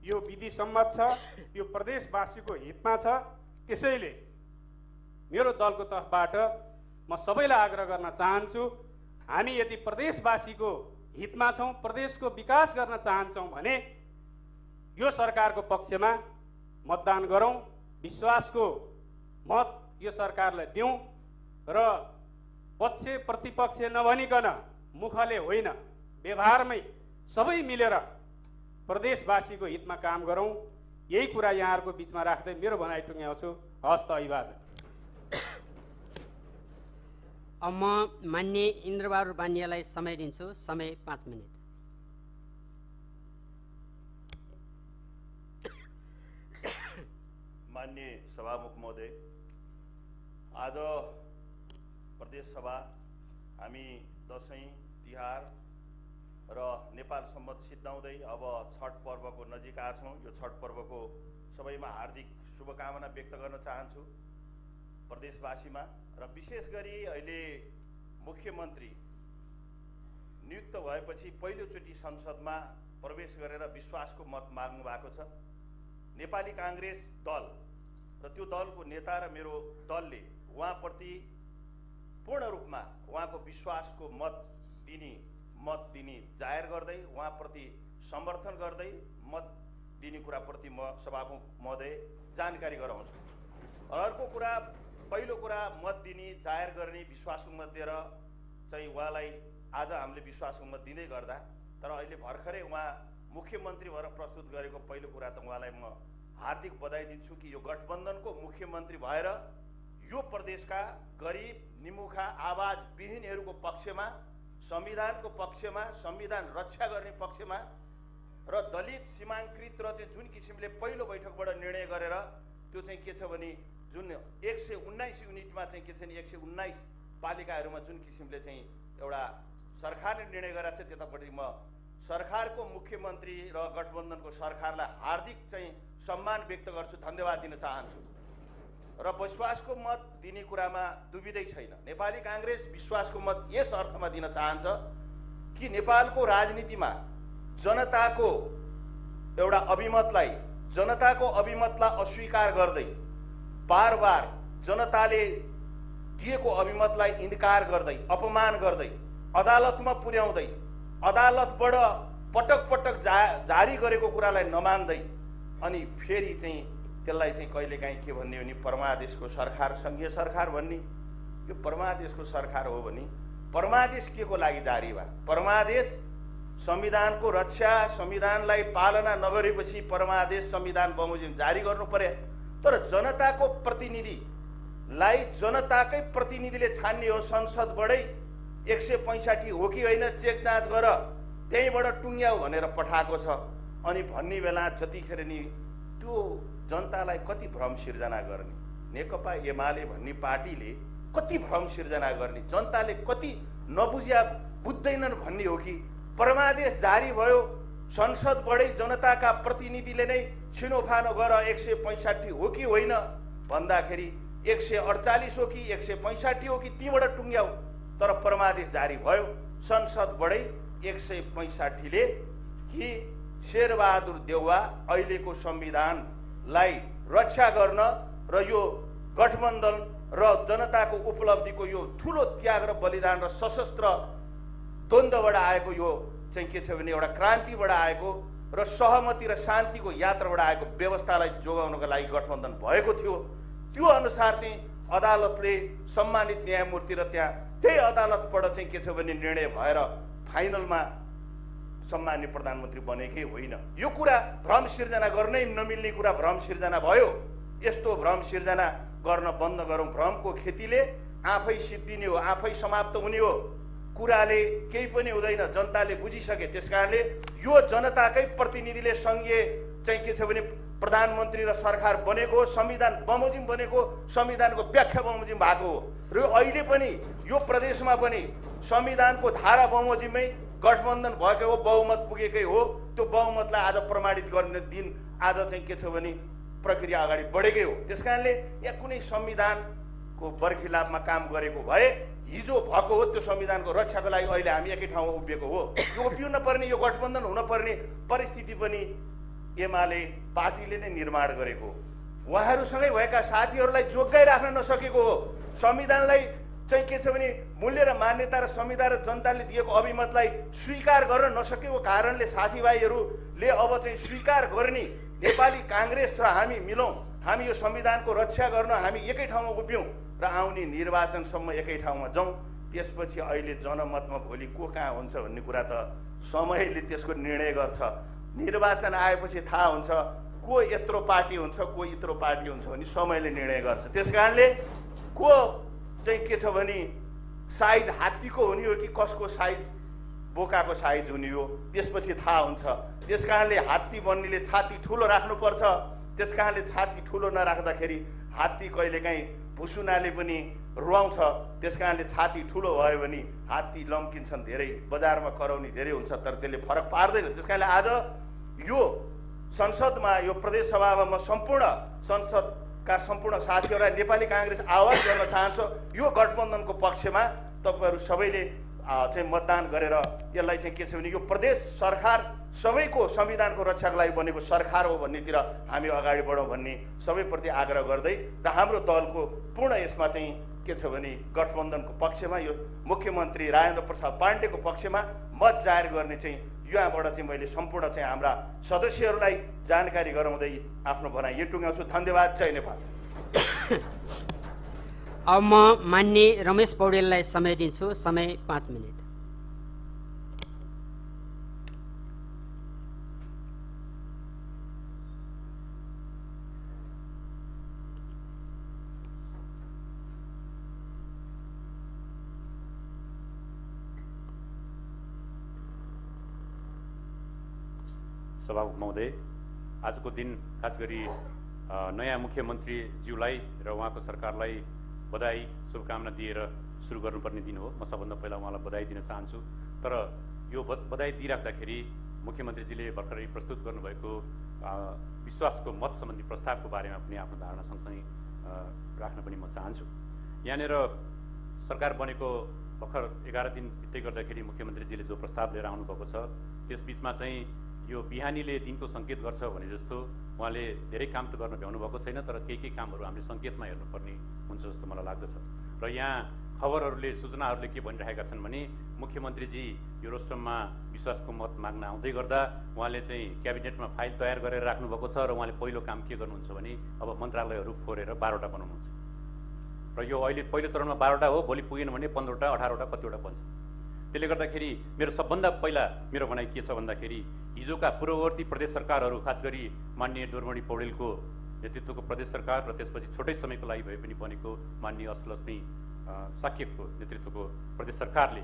Speaker 4: यो विधि सम्मत छ, यो प्रदेशवासीको हितमा छ। त्यसैले मेरो दलको तर्फबाट म सबैलाई आग्रह गर्न चाहन्छु, हामी यदि प्रदेशवासीको हितमा छौँ, प्रदेशको विकास गर्न चाहन्छौँ भने यो सरकारको पक्षमा मतदान गरौँ, विश्वासको मत यो सरकारलाई दिउँ र पक्ष प्रतिपक्ष नभनिकन मुखले होइन, व्यवहारमै सबै मिलेर प्रदेशवासीको हितमा काम गरौँ। यही कुरा यहाँहरूको बिचमा राख्दै मेरो भनाइ टुङ्ग्याउँछु। हस्त अभिवादन।
Speaker 1: अब म मान्य इन्द्रबहादुर बानियालाई समय दिन्छु। समय 5 मिनट।
Speaker 5: मान्य सभामुख महोदय, आज प्रदेश सभा हामी दसैँ तिहार र नेपाल सम्मत सिद्धाउँदै अब छठ पर्वको नजिक आछौँ। यो छठ पर्वको सबैमा हार्दिक शुभकामना व्यक्त गर्न चाहन्छु प्रदेशवासीमा। र विशेष गरी अहिले मुख्यमन्त्री नियुक्त भएपछि पहिलोचोटि संसदमा प्रवेश गरेर विश्वासको मत माग्नु भएको छ। नेपाली काङ्ग्रेस दल र त्यो दलको नेता र मेरो दलले उहाँप्रति पूर्ण रूपमा उहाँको विश्वासको मत दिने जाहेर गर्दै उहाँप्रति समर्थन गर्दै मत दिने कुराप्रति म सभामुख महोदय जानकारी गराउँछु। अर्को कुरा, पहिलो कुरा मत दिने जाहेर गर्ने विश्वासको मत दिएर चाहिँ उहाँलाई आज हामीले विश्वासको मत दिँदै गर्दा, तर अहिले भर्खरै उहाँ मुख्यमन्त्री भएर प्रस्तुत गरेको पहिलो कुरा त उहाँलाई म हार्दिक बधाई दिन्छु कि यो गठबन्धनको मुख्यमन्त्री भएर यो प्रदेशका गरिब निमुखा आवाज विहीनहरूको पक्षमा, संविधानको पक्षमा, संविधान रक्षा गर्ने पक्षमा र दलित सीमाङ्कृत र चाहिँ जुन किसिमले पहिलो बैठकबाट निर्णय गरेर त्यो चाहिँ के छ भने जुन 119 युनिटमा चाहिँ के छ नि 119 पालिकाहरूमा जुन किसिमले चाहिँ एउटा सरकारले निर्णय गरेको छ, त्यतापट्टि म सरकारको मुख्यमन्त्री र गठबन्धनको सरकारलाई हार्दिक चाहिँ सम्मान व्यक्त गर्छु, धन्यवाद दिन चाहन्छु। र विश्वासको मत दिने कुरामा दुविधै छैन। नेपाली काङ्ग्रेस विश्वासको मत यस अर्थमा दिन चाहन्छ कि नेपालको राजनीतिमा जनताको एउटा जनताको अभिमतलाई अस्वीकार गर्दै, बार बार जनताले दिएको अभिमतलाई इन्कार गर्दै, अपमान गर्दै, अदालतमा पुर्याउँदै, अदालतबाट पटक पटक जारी गरेको कुरालाई नमान्दै अनि फेरि चाहिँ त्यसलाई चाहिँ कहिलेकाहीँ के भन्ने हो नि परमादेशको सरकार, सङ्घीय सरकार भन्ने। यो परमादेशको सरकार हो भने परमादेश के को लागि जारी भयो? परमादेश संविधानको रक्षा, संविधानलाई पालना नगरेपछि परमादेश संविधान बमोजिम जारी गर्नु पर्यो। तर जनताको प्रतिनिधिलाई जनताकै प्रतिनिधिले छान्ने हो। संसदबाटै 165 हो कि होइन चेक जाँच गर, त्यहीँबाट टुङ्ग्याउ भनेर पठाएको छ। अनि भन्ने बेला जतिखेर नि त्यो जनतालाई कति भ्रम सिर्जना गर्ने, नेकपा एमाले भन्ने पार्टीले कति भ्रम सिर्जना गर्ने, जनताले कति बुझ्दैनन् भन्ने हो कि परमादेश जारी भयो, संसदबाटै जनताका प्रतिनिधिले नै छिनोफानो गर 165 हो कि होइन भन्दाखेरि 148 हो कि 165 हो कि तीबाट टुङ्ग्याउ। तर परमादेश जारी भयो, संसदबाटै 165 ले कि शेरबहादुर देउवा अहिलेको संविधानलाई रक्षा गर्न र यो गठबन्धन र जनताको उपलब्धिको यो ठुलो त्याग र बलिदान र सशस्त्र द्वन्द्वबाट आएको यो चाहिँ के छ भने एउटा क्रान्तिबाट आएको र सहमति र शान्तिको यात्राबाट आएको व्यवस्थालाई जोगाउनको लागि गठबन्धन भएको थियो। त्यो अनुसार चाहिँ अदालतले सम्मानित न्यायमूर्ति र त्यही अदालतबाट चाहिँ के छ भने निर्णय भएर फाइनलमा सम्मान्य प्रधानमन्त्री बनेकै होइन। यो कुरा भ्रम सिर्जना गर्नै नमिल्ने कुरा भ्रम सिर्जना भयो। यस्तो भ्रम सिर्जना गर्न बन्द गरौँ। भ्रमको खेतीले आफै सिद्धिने हो, आफै समाप्त हुने हो। कुराले केही पनि हुँदैन, जनताले बुझिसके। त्यसकारणले यो जनताकै प्रतिनिधिले सङ्घीय चाहिँ के छ भने प्रधानमन्त्री र सरकार बनेको हो, संविधान बमोजिम बनेको, संविधानको व्याख्या बमोजिम भएको हो। र अहिले पनि यो प्रदेशमा पनि संविधानको धारा बमोजिममै गठबन्धन भएको हो, बहुमत पुगेकै हो। त्यो बहुमतलाई आज प्रमाणित गर्ने दिन आज चाहिँ के छ भने प्रक्रिया अगाडि बढेकै हो। त्यसकारणले यहाँ कुनै संविधानको बर्खिलाफमा काम गरेको भए हिजो भएको हो, त्यो संविधानको रक्षाको लागि अहिले हामी एकै ठाउँमा उभिएको हो। यो उभिउन पर्ने, यो गठबन्धन हुनपर्ने परिस्थिति पनि एमाले पार्टीले नै निर्माण गरेको। उहाँहरूसँगै भएका साथीहरूलाई जोगाइराख्न नसकेको हो। संविधानलाई चाहिँ के छ भने मूल्य र मान्यता र संविधान र जनताले दिएको अभिमतलाई स्वीकार गर्न नसकेको कारणले साथीभाइहरूले अब चाहिँ स्वीकार गर्ने नेपाली काङ्ग्रेस र हामी मिलौँ, हामी यो संविधानको रक्षा गर्न हामी एकै ठाउँमा उभियौँ र आउने निर्वाचनसम्म एकै ठाउँमा जाउँ। त्यसपछि अहिले जनमतमा भोलि को कहाँ हुन्छ भन्ने कुरा त समयले त्यसको निर्णय गर्छ। निर्वाचन आएपछि थाहा हुन्छ को यत्रो पार्टी हुन्छ, को यत्रो पार्टी हुन्छ भने समयले निर्णय गर्छ। त्यसकारणले को चाहिँ के छ भने साइज हात्तीको हुने हो कि कसको साइज बोकाको साइज हुने हो त्यसपछि थाहा हुन्छ। त्यसकारणले हात्ती बन्नेले छाती ठुलो राख्नुपर्छ। त्यसकारणले छाती ठुलो नराख्दाखेरि हात्ती कहिलेकाहीँ भुसुनाले पनि रुवाउँछ। त्यसकारणले छाती ठुलो भयो भने हात्ती लम्किन्छन्, धेरै बजारमा कराउने धेरै हुन्छ, तर त्यसले फरक पार्दैन। त्यसकारणले आज यो संसदमा, यो प्रदेश सभामा म सम्पूर्ण संसदका सम्पूर्ण साथीहरूलाई नेपाली काङ्ग्रेस आवाज गर्न चाहन्छ। यो गठबन्धनको पक्षमा तपाईँहरू सबैले चाहिँ मतदान गरेर यसलाई चाहिँ के छ भने यो प्रदेश सरकार सबैको संविधानको रक्षाको लागि बनेको सरकार हो भन्नेतिर हामी अगाडि बढौँ भन्ने सबैप्रति आग्रह गर्दै र हाम्रो दलको पूर्ण यसमा चाहिँ के छ भने गठबन्धनको पक्षमा, यो मुख्यमन्त्री राजेन्द्र प्रसाद पाण्डेको पक्षमा मत जाहेर गर्ने चाहिँ यहाँबाट चाहिँ मैले सम्पूर्ण चाहिँ हाम्रा सदस्यहरूलाई जानकारी गराउँदै आफ्नो भनाइ यही टुङ्ग्याउँछु। धन्यवाद। जय नेपाल।
Speaker 1: अब म मान्य रमेश पौडेललाई समय दिन्छु। समय 5 मिनट।
Speaker 6: सभामुख महोदय, आजको दिन खास गरी नयाँ मुख्यमन्त्रीज्यूलाई र उहाँको सरकारलाई बधाई शुभकामना दिएर सुरु गर्नुपर्ने दिन हो। म सबभन्दा पहिला उहाँलाई बधाई दिन चाहन्छु। तर यो बधाई दिइराख्दाखेरि मुख्यमन्त्रीजीले भर्खरै प्रस्तुत गर्नुभएको विश्वासको मत सम्बन्धी प्रस्तावको बारेमा पनि आफ्नो धारणा सँगसँगै राख्न पनि म चाहन्छु। यहाँनिर सरकार बनेको भर्खर 11 दिन बित्दै गर्दाखेरि मुख्यमन्त्रीजीले जो प्रस्ताव लिएर आउनुभएको छ त्यसबिचमा चाहिँ यो बिहानीले दिनको सङ्केत गर्छ भने जस्तो उहाँले धेरै काम त गर्न भ्याउनु भएको छैन, तर केही कामहरू हामीले सङ्केतमा हेर्नुपर्ने हुन्छ जस्तो मलाई लाग्दछ। र यहाँ खबरहरूले, सूचनाहरूले के भनिरहेका छन् भने मुख्यमन्त्रीजी यो रोस्टममा विश्वासको मत माग्न आउँदै गर्दा उहाँले चाहिँ क्याबिनेटमा फाइल तयार गरेर राख्नुभएको छ र उहाँले पहिलो काम के गर्नुहुन्छ भने अब मन्त्रालयहरू फोरेर 12वटा बनाउनुहुन्छ। र यो अहिले पहिलो चरणमा 12वटा हो, भोलि पुगेन भने 15वटा, 18वटा, कतिवटा बन्छ। त्यसले गर्दाखेरि मेरो सबभन्दा पहिला मेरो भनाइ के छ भन्दाखेरि हिजोका पूर्ववर्ती प्रदेश सरकारहरू, खास गरी माननीय डोरमणि पौडेलको नेतृत्वको प्रदेश सरकार र त्यसपछि छोटै समयको लागि भए पनि बनेको माननीय अष्टलक्ष्मी साक्यको नेतृत्वको प्रदेश सरकारले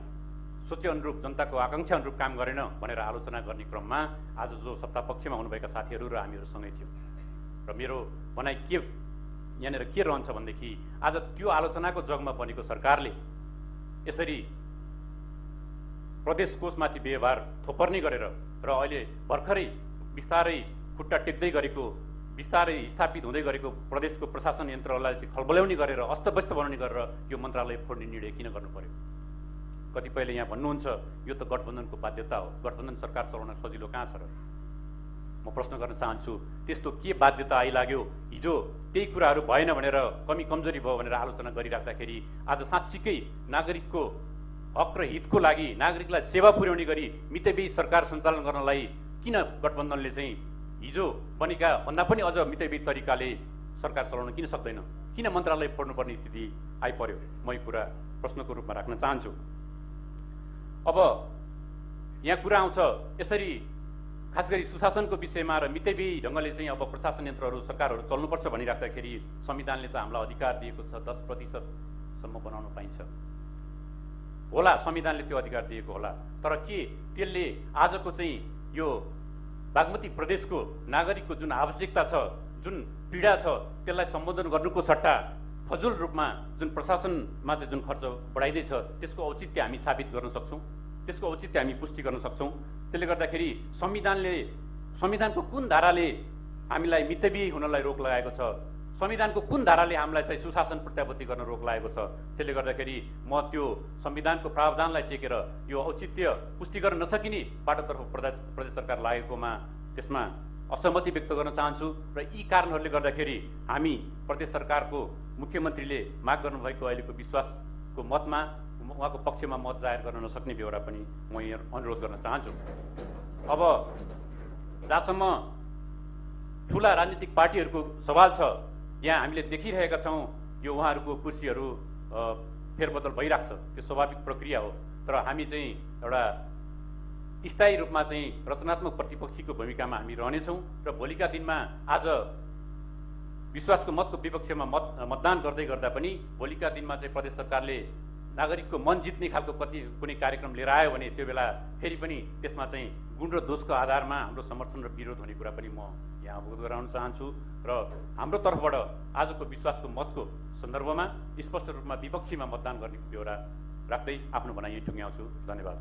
Speaker 6: सोचे अनुरूप, जनताको आकाङ्क्षा अनुरूप काम गरेन भनेर आलोचना गर्ने क्रममा आज जो सत्ता पक्षमा हुनुभएका साथीहरू र हामीहरू सँगै थियौँ। र मेरो भनाइ के यहाँनिर के रहन्छ भनेदेखि आज त्यो आलोचनाको जगमा बनेको सरकारले यसरी प्रदेश कोषमाथि व्यवहार थोपर्ने गरेर र अहिले भर्खरै बिस्तारै खुट्टा टेक्दै गरेको, बिस्तारै स्थापित हुँदै गरेको प्रदेशको प्रशासन यन्त्रलाई चाहिँ खलबल्याउने गरेर अस्तव्यस्त बनाउने गरेर यो मन्त्रालय फोड्ने निर्णय किन गर्नु पर्यो? कतिपयले यहाँ भन्नुहुन्छ यो त गठबन्धनको बाध्यता हो, गठबन्धन सरकार चलाउन सजिलो कहाँ छ र? म प्रश्न गर्न चाहन्छु, त्यस्तो के बाध्यता आइलाग्यो? हिजो त्यही कुराहरू भएन भनेर, कमी कमजोरी भयो भनेर आलोचना गरिराख्दाखेरि आज साँच्चीकै नागरिकको हक र हितको लागि, नागरिकलाई सेवा पुर्याउने गरी मितव्ययी सरकार सञ्चालन गर्नलाई किन गठबन्धनले चाहिँ हिजो बनेका भन्दा पनि अझ मितव्ययी तरिकाले सरकार चलाउन किन सक्दैन? किन मन्त्रालय फोड्नुपर्ने स्थिति आइपर्यो? म यो कुरा प्रश्नको रूपमा राख्न चाहन्छु। अब यहाँ कुरा आउँछ यसरी खास गरी सुशासनको विषयमा र मितव्ययी ढङ्गले चाहिँ अब प्रशासन यन्त्रहरू, सरकारहरू चल्नुपर्छ भनिराख्दाखेरि संविधानले त हामीलाई अधिकार दिएको छ 10% बनाउन पाइन्छ। होला, संविधानले त्यो अधिकार दिएको होला, तर के त्यसले आजको चाहिँ यो बागमती प्रदेशको नागरिकको जुन आवश्यकता छ, जुन पीडा छ, त्यसलाई सम्बोधन गर्नुको सट्टा फजुल रूपमा जुन प्रशासनमा चाहिँ जुन खर्च बढाइँदैछ त्यसको औचित्य हामी साबित गर्न सक्छौँ, त्यसको औचित्य हामी पुष्टि गर्न सक्छौँ। त्यसले गर्दाखेरि संविधानको कुन धाराले हामीलाई मितव्ययी हुनलाई रोक लगाएको छ, संविधानको कुन धाराले हामीलाई चाहिँ सुशासन प्रत्याभूति गर्न रोक लागेको छ, त्यसले गर्दाखेरि म त्यो संविधानको प्रावधानलाई टेकेर यो औचित्य पुष्टि गर्न नसकिने बाटोतर्फ प्रदेश सरकार लागेकोमा त्यसमा असहमति व्यक्त गर्न चाहन्छु। र यी कारणहरूले गर्दाखेरि हामी प्रदेश सरकारको मुख्यमन्त्रीले माग गर्नुभएको अहिलेको विश्वासको मतमा उहाँको पक्षमा मत जाहेर गर्न नसक्ने बेहोरा पनि म यहाँ अनुरोध गर्न चाहन्छु। अब जहाँसम्म ठुला राजनीतिक पार्टीहरूको सवाल छ, यहाँ हामीले देखिरहेका छौँ यो उहाँहरूको कुर्सीहरू फेरबदल भइरहेको छ, त्यो स्वाभाविक प्रक्रिया हो। तर हामी चाहिँ एउटा स्थायी रूपमा चाहिँ रचनात्मक प्रतिपक्षीको भूमिकामा हामी रहनेछौँ र भोलिका दिनमा आज विश्वासको मतको विपक्षमा मतदान गर्दै गर्दा पनि भोलिका दिनमा चाहिँ प्रदेश सरकारले नागरिकको मन जित्ने खालको कुनै कार्यक्रम लिएर आयो भने त्यो बेला फेरि पनि त्यसमा चाहिँ गुण र दोषको आधारमा हाम्रो समर्थन र विरोध हुने कुरा पनि म यहाँ अवगत गराउन चाहन्छु। र हाम्रो तर्फबाट आजको विश्वासको मतको सन्दर्भमा स्पष्ट रूपमा विपक्षीमा मतदान गर्ने बेहोरा राख्दै आफ्नो भनाइ यही टुङ्ग्याउँछु। धन्यवाद।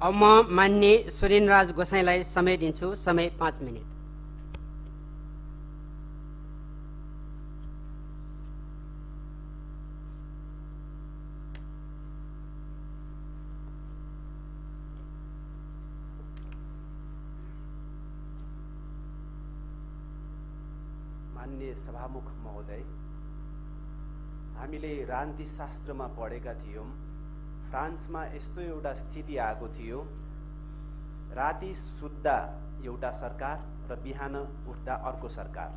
Speaker 1: अब म मान्य सुरेन्द्रराज गोसाईलाई समय दिन्छु, समय 5 मिनट।
Speaker 7: मान्य सभामुख महोदय, हामीले राजनीतिशास्त्रमा पढेका थियौँ फ्रान्समा यस्तो एउटा स्थिति आएको थियो, राति सुत्दा एउटा सरकार र बिहान उठ्दा अर्को सरकार।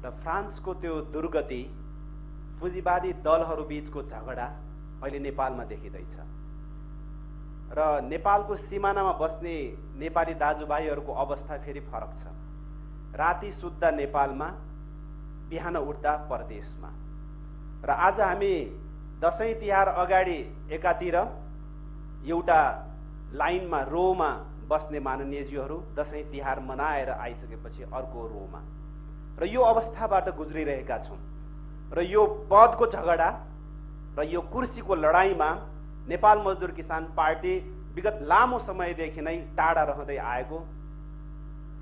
Speaker 7: र फ्रान्सको त्यो दुर्गति, पुँजीवादी दलहरू बीचको झगडा अहिले नेपालमा देखिँदैछ। र नेपालको सिमानामा बस्ने नेपाली दाजुभाइहरूको अवस्था फेरि फरक छ। राति सुत्दा नेपालमा, बिहान उठ्दा परदेशमा। र आज हामी दसैँ तिहार अगाडि एकातिर एउटा लाइनमा रोमा बस्ने माननीयज्यूहरू दसैँ तिहार मनाएर आइसकेपछि अर्को रोमा, र यो अवस्थाबाट गुज्रिरहेका छौँ। र यो पदको झगडा र यो कुर्सीको लडाईँमा नेपाल मजदुर किसान पार्टी विगत लामो समयदेखि नै टाढा रहँदै आएको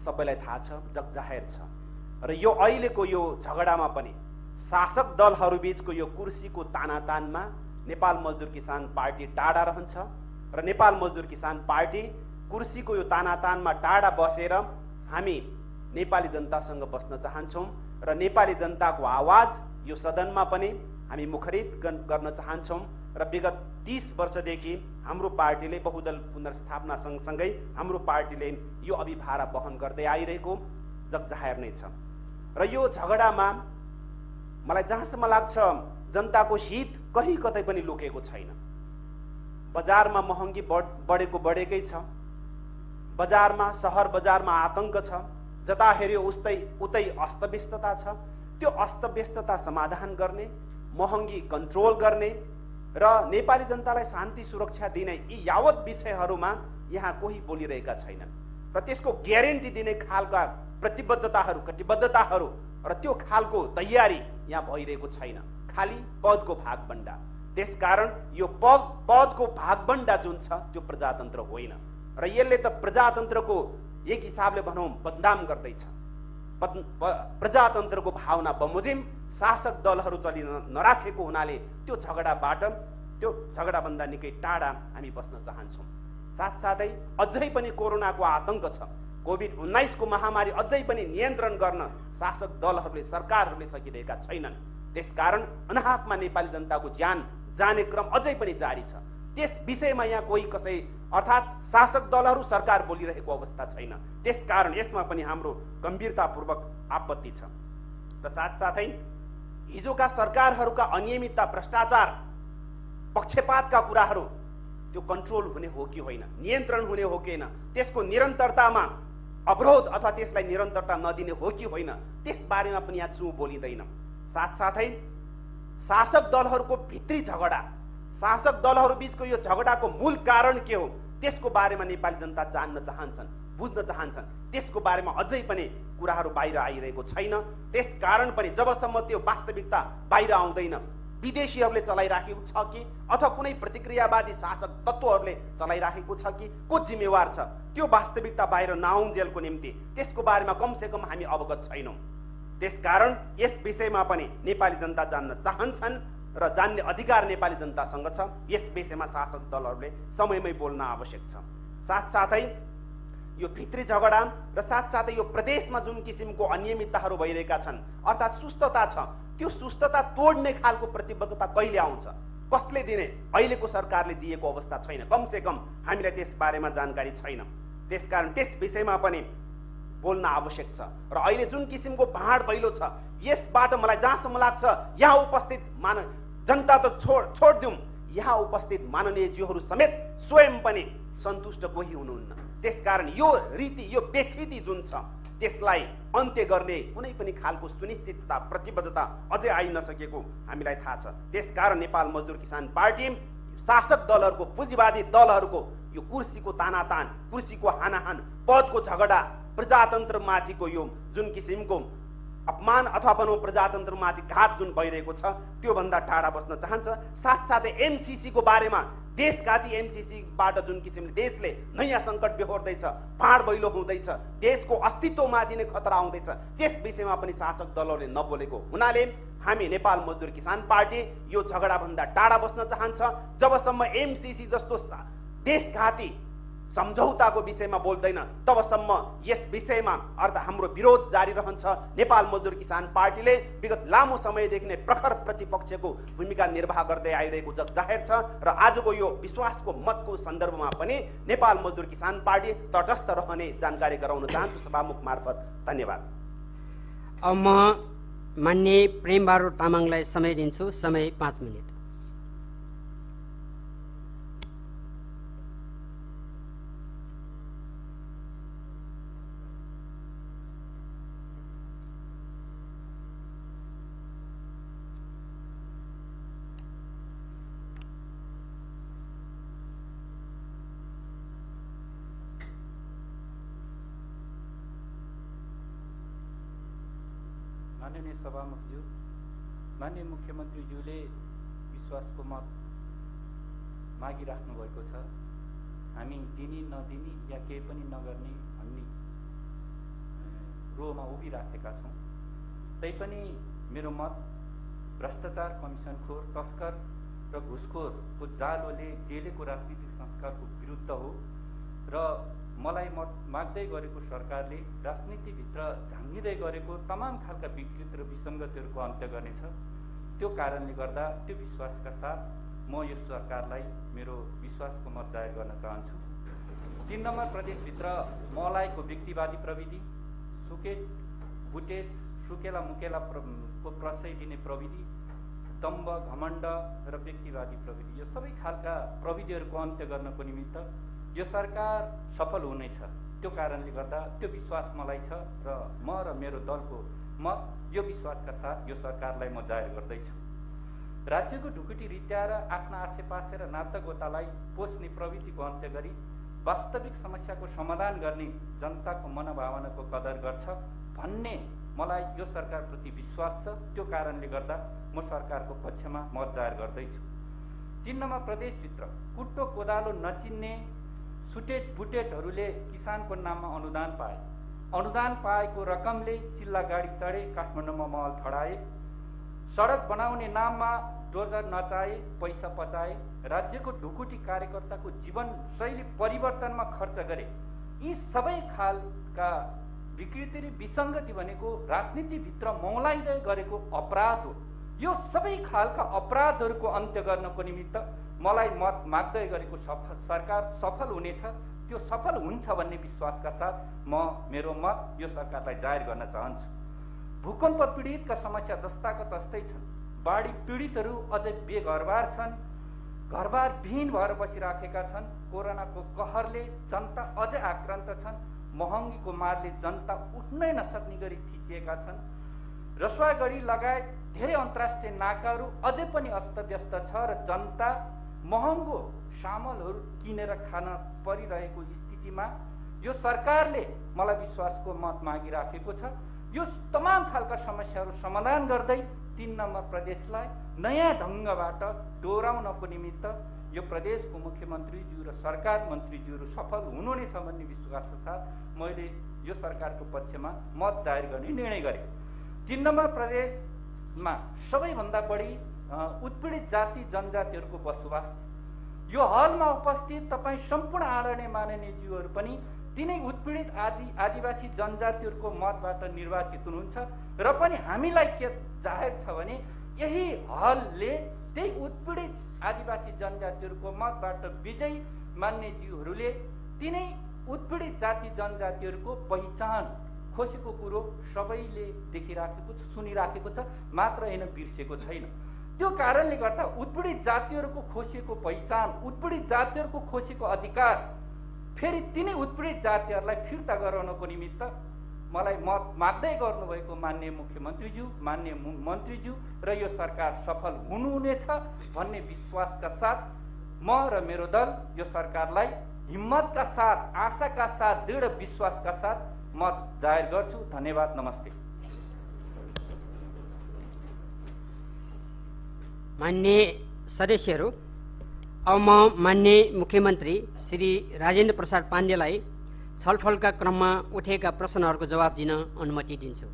Speaker 7: सबैलाई थाहा छ, जगजाहेर छ। र यो अहिलेको यो झगडामा पनि शासक दलहरू बीचको यो कुर्सीको तानातानमा नेपाल मजदुर किसान पार्टी टाढा रहन्छ र नेपाल मजदुर किसान पार्टी कुर्सीको यो तानातानमा टाढा बसेर हामी नेपाली जनतासँग बस्न चाहन्छौँ र नेपाली जनताको आवाज यो सदनमा पनि हामी मुखरित गर्न चाहन्छौँ। र विगत 30 वर्षदेखि हाम्रो पार्टीले बहुदल पुनर्स्थापना सँगसँगै हाम्रो पार्टीले यो अभिभारा वहन गर्दै आइरहेको जगजाहेर नै छ। र यो झगडामा मलाई जहाँसम्म लाग्छ जनताको हित कहीँ कतै पनि लुकेको छैन। बजारमा महँगी बढेको बढेकै छ, बजारमा सहर बजारमा आतंक छ, जता हेऱ्यो उतै अस्तव्यस्तता छ। त्यो अस्तव्यस्तता समाधान गर्ने, महँगी कन्ट्रोल गर्ने र नेपाली जनतालाई शान्ति सुरक्षा दिने यी यावत विषयहरूमा यहाँ कोही बोलिरहेका छैनन् र त्यसको ग्यारेन्टी दिने खालका प्रतिबद्धताहरू, कटिबद्धताहरू र त्यो खालको तयारी यहाँ भइरहेको छैन, खालि पदको भागबण्डा। त्यसकारण यो पदको भागबण्डा जुन छ त्यो प्रजातन्त्र होइन र यसले त प्रजातन्त्रको एक हिसाबले भनौँ बदनाम गर्दैछ। प्रजातन्त्रको भावना बमोजिम शासक दलहरू चलि नराखेको हुनाले त्यो झगडाभन्दा निकै टाढा हामी बस्न चाहन्छौँ। साथसाथै अझै पनि कोरोनाको आतंक छ, कोभिड-19 को महामारी अझै पनि नियन्त्रण गर्न शासक दलहरूले, सरकारहरूले सकिरहेका छैनन्। त्यसकारण अनाहकमा नेपाली जनताको ज्यान जाने क्रम अझै पनि जारी छ। त्यस विषयमा यहाँ कोही कसै अर्थात् शासक दलहरू, सरकार बोलिरहेको अवस्था छैन। त्यसकारण यसमा पनि हाम्रो गम्भीरतापूर्वक आपत्ति छ। र साथसाथै हिजोका सरकारहरूका अनियमितता, भ्रष्टाचार, पक्षपातका कुराहरू त्यो कन्ट्रोल हुने हो कि होइन, नियन्त्रण हुने हो कि होइन, त्यसको निरन्तरतामा अवरोध अथवा त्यसलाई निरन्तरता नदिने हो कि होइन, त्यस बारेमा पनि यहाँ चुँ बोलिँदैन। साथसाथै शासक दलहरूको भित्री झगडा, शासक दलहरू बीचको यो झगडाको मूल कारण के हो, त्यसको बारेमा नेपाली जनता जान्न चाहन्छन्, बुझ्न चाहन्छन्। त्यसको बारेमा अझै पनि कुराहरू बाहिर आइरहेको छैन। त्यसकारण पनि जबसम्म त्यो वास्तविकता बाहिर आउँदैन, विदेशीहरूले चलाइराखेको छ कि अथवा कुनै प्रतिक्रियावादी शासक तत्त्वहरूले चलाइराखेको छ कि को जिम्मेवार छ, त्यो वास्तविकता बाहिर नआउन्जेलको निम्ति त्यसको बारेमा कमसेकम हामी अवगत छैनौँ। त्यसकारण यस विषयमा पनि नेपाली जनता जान्न चाहन्छन् र जान्ने अधिकार नेपाली जनतासँग छ। यस विषयमा शासक दलहरूले समयमै बोल्न आवश्यक छ। साथसाथै यो भित्री झगडा र साथसाथै यो प्रदेशमा जुन किसिमको अनियमितताहरू भइरहेका छन्, अर्थात् सुस्तता छ, त्यो सुस्तता तोड्ने खालको प्रतिबद्धता कहिले आउँछ, कसले दिने, अहिलेको सरकारले दिएको अवस्था छैन। कमसेकम हामीलाई त्यस बारेमा जानकारी छैन। त्यसकारण त्यस विषयमा पनि बोल्न आवश्यक छ। र अहिले जुन किसिमको पहाड पहिलो छ, यसबाट मलाई जहाँसम्म लाग्छ यहाँ उपस्थित जनता त छोडिदिउँ, यहाँ उपस्थित माननीयज्यूहरू समेत स्वयं पनि सन्तुष्ट कोही हुनुहुन्न। त्यसकारण यो रीति, यो व्यथिति जुन छ, त्यसलाई अन्त्य गर्ने कुनै पनि खालको सुनिश्चितता, प्रतिबद्धता अझै आइ नसकेको हामीलाई थाहा छ। त्यसकारण नेपाल मजदुर किसान पार्टी शासक दलहरूको, पुँजीवादी दलहरूको यो कुर्सीको तानातान, कुर्सीको हानाहान, पदको झगडा, प्रजातन्त्रमाथिको यो जुन किसिमको अपमान अथवा भनौँ प्रजातन्त्रमाथि घात जुन भइरहेको छ, त्योभन्दा टाढा बस्न चाहन्छ। साथसाथै एमसिसीको बारेमा, देशघाती एमसिसीबाट जुन किसिमले देशले नयाँ सङ्कट बेहोर्दैछ, पहाड पहिलो हुँदैछ, देशको अस्तित्वमाथि नै खतरा आउँदैछ, त्यस विषयमा पनि शासक दलहरूले नबोलेको हुनाले हामी नेपाल मजदुर किसान पार्टी यो झगडाभन्दा टाढा बस्न चाहन्छ। जबसम्म एमसिसी जस्तो देशघाती सम्झौताको विषयमा बोल्दैन, तबसम्म यस विषयमा अर्थात् हाम्रो विरोध जारी रहन्छ। नेपाल मजदुर किसान पार्टीले विगत लामो समयदेखि नै प्रखर प्रतिपक्षको भूमिका निर्वाह गर्दै आइरहेको जग जाहेर छ र आजको यो विश्वासको मतको सन्दर्भमा पनि नेपाल मजदुर किसान पार्टी तटस्थ रहने जानकारी गराउन चाहन्छु सभामुख मार्फत। धन्यवाद।
Speaker 1: अब म मान्य प्रेमबहादुर तामाङलाई समय दिन्छु। समय 5 मिनट।
Speaker 8: माननीय सभामुखज्यू, माननीय मुख्यमन्त्रीज्यूले विश्वासको मत मागिराख्नु भएको छ। हामी दिने नदिने या केही पनि नगर्ने भन्ने रोमा उभिराखेका छौँ। तैपनि मेरो मत भ्रष्टाचार, कमिसनखोर, तस्कर र घुसखोरको जालोले जेलेको राजनीतिक संस्कारको विरुद्ध हो र मलाई मत माग्दै गरेको सरकारले राजनीतिभित्र झाँगिँदै गरेको तमाम खालका विकृति र विसङ्गतिहरूको अन्त्य गर्नेछ। त्यो कारणले गर्दा त्यो विश्वासका साथ म यस सरकारलाई मेरो विश्वासको मत जाहेर गर्न चाहन्छु। 3 नम्बर प्रदेशभित्र मलाईको व्यक्तिवादी प्रविधि, सुकेट बुटेज, सुकेला मुकेला को प्रशय दिने प्रविधि, दम्ब, घमण्ड र व्यक्तिवादी प्रविधि, यो सबै खालका प्रविधिहरूको अन्त्य गर्नको निमित्त यो सरकार सफल हुनेछ। त्यो कारणले गर्दा त्यो विश्वास मलाई छ र म र मेरो दलको मत यो विश्वासका साथ यो सरकारलाई म जाहेर गर्दैछु। राज्यको ढुकुटी रित्याएर आफ्ना आसेपासे र नातागोतालाई पोस्ने प्रवृत्तिको अन्त्य गरी वास्तविक समस्याको समाधान गर्ने जनताको मनोभावनाको कदर गर्छ भन्ने मलाई यो सरकारप्रति विश्वास छ। त्यो कारणले गर्दा म सरकारको पक्षमा मत जाहेर गर्दैछु। 3 नम्बर प्रदेशभित्र कुट्टो कोदालो नचिन्ने सुटेट बुटेटहरूले किसानको नाममा अनुदान पाए। अनुदान पाएको रकमले चिल्ला गाडी चढे, काठमाडौँमा महल ठडाए, सडक बनाउने नाममा डोजर नचाए, पैसा पचाए, राज्यको ढुकुटी कार्यकर्ताको जीवनशैली परिवर्तनमा खर्च गरे। यी सबै खालका विकृति र विसङ्गति भनेको राजनीतिभित्र मौलाइँदै गरेको अपराध हो। यो सबै खालका अपराधहरूको अन्त्य गर्नको निमित्त मलाई मत माग्दै गरेको सरकार सफल हुनेछ। त्यो सफल हुन्छ भन्ने विश्वासका साथ म मेरो मत यो सरकारलाई जाहेर गर्न चाहन्छु। भूकम्प पीडितका समस्या जस्ताको तस्तै छन्। बाढी पीडितहरू अझै बेघरबार छन्, घरबार विहीन भएर बसिराखेका छन्। कोरोनाको कहरले जनता अझै आक्रान्त छन्। महँगीको मारले जनता उठ्नै नसक्ने गरी थिचिएका छन्। रसुवागढी लगायत धेरै अन्तर्राष्ट्रिय नाकाहरू अझै पनि अस्तव्यस्त छ र जनता महँगो चामलहरू किनेर खान परिरहेको स्थितिमा यो सरकारले मलाई विश्वासको मत मागिराखेको छ। यो तमाम खालका समस्याहरू समाधान गर्दै 3 नम्बर प्रदेशलाई नयाँ ढङ्गबाट डोराउनको निमित्त यो प्रदेशको मुख्यमन्त्रीज्यू र सरकार मन्त्रीज्यूहरू सफल हुनुहुनेछ भन्ने विश्वासका साथ मैले यो सरकारको पक्षमा मत जाहेर गर्ने निर्णय गरेँ। 3 नम्बर प्रदेशमा सबैभन्दा बढी उत्पीडित जाति जनजातिहरूको बसोबास। यो हलमा उपस्थित तपाईँ सम्पूर्ण आदरणीय माननीय ज्यूहरू पनि तिनै उत्पीडित आदिवासी जनजातिहरूको मतबाट निर्वाचित हुनुहुन्छ र पनि हामीलाई के जाहेर छ भने यही हलले त्यही उत्पीडित आदिवासी जनजातिहरूको मतबाट विजयी मान्य ज्यूहरूले तिनै उत्पीडित जाति जनजातिहरूको पहिचान खोसेको कुरो सबैले देखिराखेको छ, सुनिराखेको छ, मात्र होइन बिर्सेको छैन। त्यो कारणले गर्दा उत्पीडित जातिहरूको खोसेको पहिचान, उत्पीडित जातिहरूको खोसेको अधिकार फेरि तिनै उत्पीडित जातिहरूलाई फिर्ता गराउनको निमित्त मलाई मत माग्दै गर्नुभएको माननीय मुख्यमन्त्रीज्यू, माननीय मन्त्रीज्यू र यो सरकार सफल हुनुहुनेछ भन्ने विश्वासका साथ म र मेरो दल यो सरकारलाई हिम्मतका साथ, आशाका साथ, दृढ विश्वासका साथ मत जाहेर गर्छु। धन्यवाद। नमस्ते।
Speaker 1: मान्य सदस्यहरू, अब म मान्य मुख्यमन्त्री श्री राजेन्द्र प्रसाद पाण्डेलाई छलफलका क्रममा उठेका प्रश्नहरूको जवाब दिन अनुमति दिन्छु।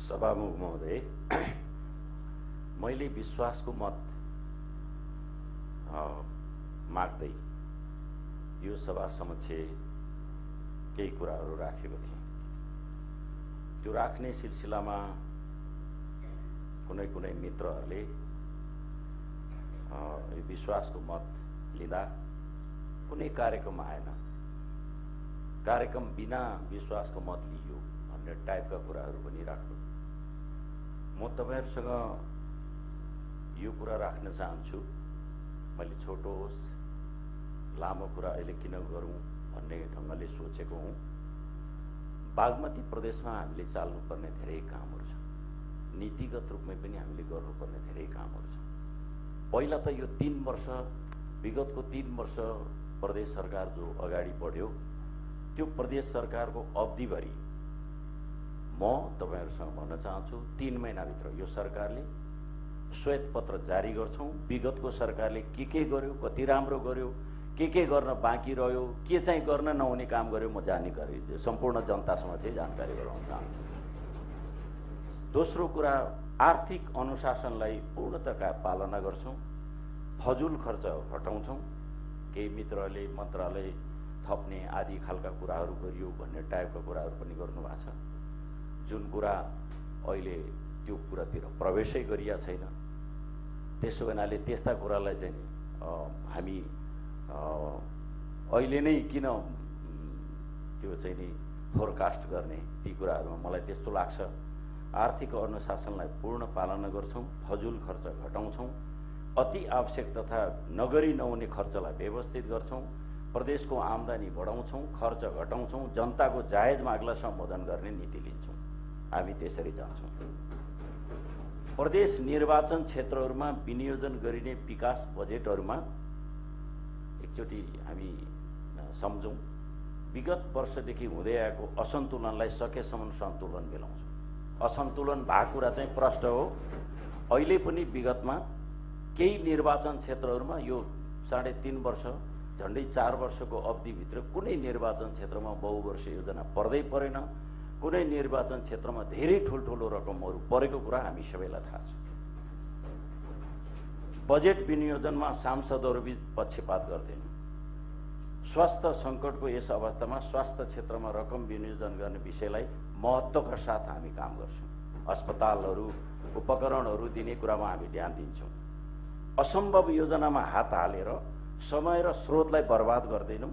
Speaker 2: सभामुख महोदय, मैले विश्वासको मत माग्दै यो सभा समक्ष केही कुराहरू राखेको थिएँ। त्यो राख्ने सिलसिलामा कुनै कुनै मित्रहरूले यो विश्वासको मत लिँदा कुनै कार्यक्रम आएन, कार्यक्रम बिना विश्वासको मत लिइयो भन्ने टाइपका कुराहरू पनि राख्नु। म तपाईहरुसँग यो कुरा राख्न चाहन्छु। मैले छोटो होस् लामो कुरा अहिले किन गरौँ भन्ने ढङ्गले सोचेको हुँ। बागमती प्रदेशमा हामीले चाल्नुपर्ने धेरै कामहरू छ, नीतिगत रूपमै पनि हामीले गर्नुपर्ने धेरै कामहरू छ। पहिला त यो 3 वर्ष, विगतको 3 वर्ष प्रदेश सरकार जो अगाडि बढ्यो, त्यो प्रदेश सरकारको अवधिभरि म तपाईहरुसँग भन्न चाहन्छु 3 महिनाभित्र यो सरकारले श्वेत पत्र जारी गर्छौं। विगतको सरकारले के गर्यो, कति राम्रो गर्यो, के गर्न बाँकी रह्यो, के चाहिँ गर्न नहुने काम गर्यो, म जानकारी सम्पूर्ण जनतासँग चाहिँ जानकारी गराउन चाहन्छु। दोस्रो कुरा, आर्थिक अनुशासनलाई पूर्णतया पालना गर्छौं, फजुल खर्च हटाउँछौं। केही मित्रहरूले मन्त्रालय थप्ने आदि खालका कुराहरू गरियो भन्ने टाइपका कुराहरू पनि गर्नु भएको छ, जुन कुरा अहिले त्यो कुरातिर प्रवेशै गरिया छैन। त्यसो हुनाले त्यस्ता कुरालाई चाहिँ हामी अहिले नै किन त्यो चाहिँ नि फोरकास्ट गर्ने, ती कुराहरूमा मलाई त्यस्तो लाग्छ। आर्थिक अनुशासनलाई पूर्ण पालना गर्छौं, फजुल खर्च घटाउँछौं, अति आवश्यक तथा नगरी नहुने खर्चलाई व्यवस्थित गर्छौं, प्रदेशको आम्दानी बढाउँछौं, खर्च घटाउँछौं, जनताको जायज मागलाई सम्बोधन गर्ने नीति लिन्छौं। हामी त्यसरी जान्छौं। प्रदेश निर्वाचन क्षेत्रहरूमा विनियोजन गरिने विकास बजेटहरूमा एकचोटि हामी सम्झौं, विगत वर्षदेखि हुँदै आएको असन्तुलनलाई सकेसम्म सन्तुलन मिलाउँछौं। असन्तुलन भएको कुरा चाहिँ प्रष्ट हो। अहिले पनि विगतमा केही निर्वाचन क्षेत्रहरूमा यो 3.5 वर्ष, झन्डै 4 वर्षको अवधिभित्र कुनै निर्वाचन क्षेत्रमा बहुवर्ष योजना पर्दै परेन, कुनै निर्वाचन क्षेत्रमा धेरै ठुल्ठुलो रकमहरू परेको कुरा हामी सबैलाई थाहा छ। बजेट विनियोजनमा सांसदहरूबीच पक्षपात गर्दैन। स्वास्थ्य सङ्कटको यस अवस्थामा स्वास्थ्य क्षेत्रमा रकम विनियोजन गर्ने विषयलाई महत्त्वका साथ हामी काम गर्छौँ। अस्पतालहरू, उपकरणहरू दिने कुरामा हामी ध्यान दिन्छौँ। असम्भव योजनामा हात हालेर समय र स्रोतलाई बर्बाद गर्दैनौँ।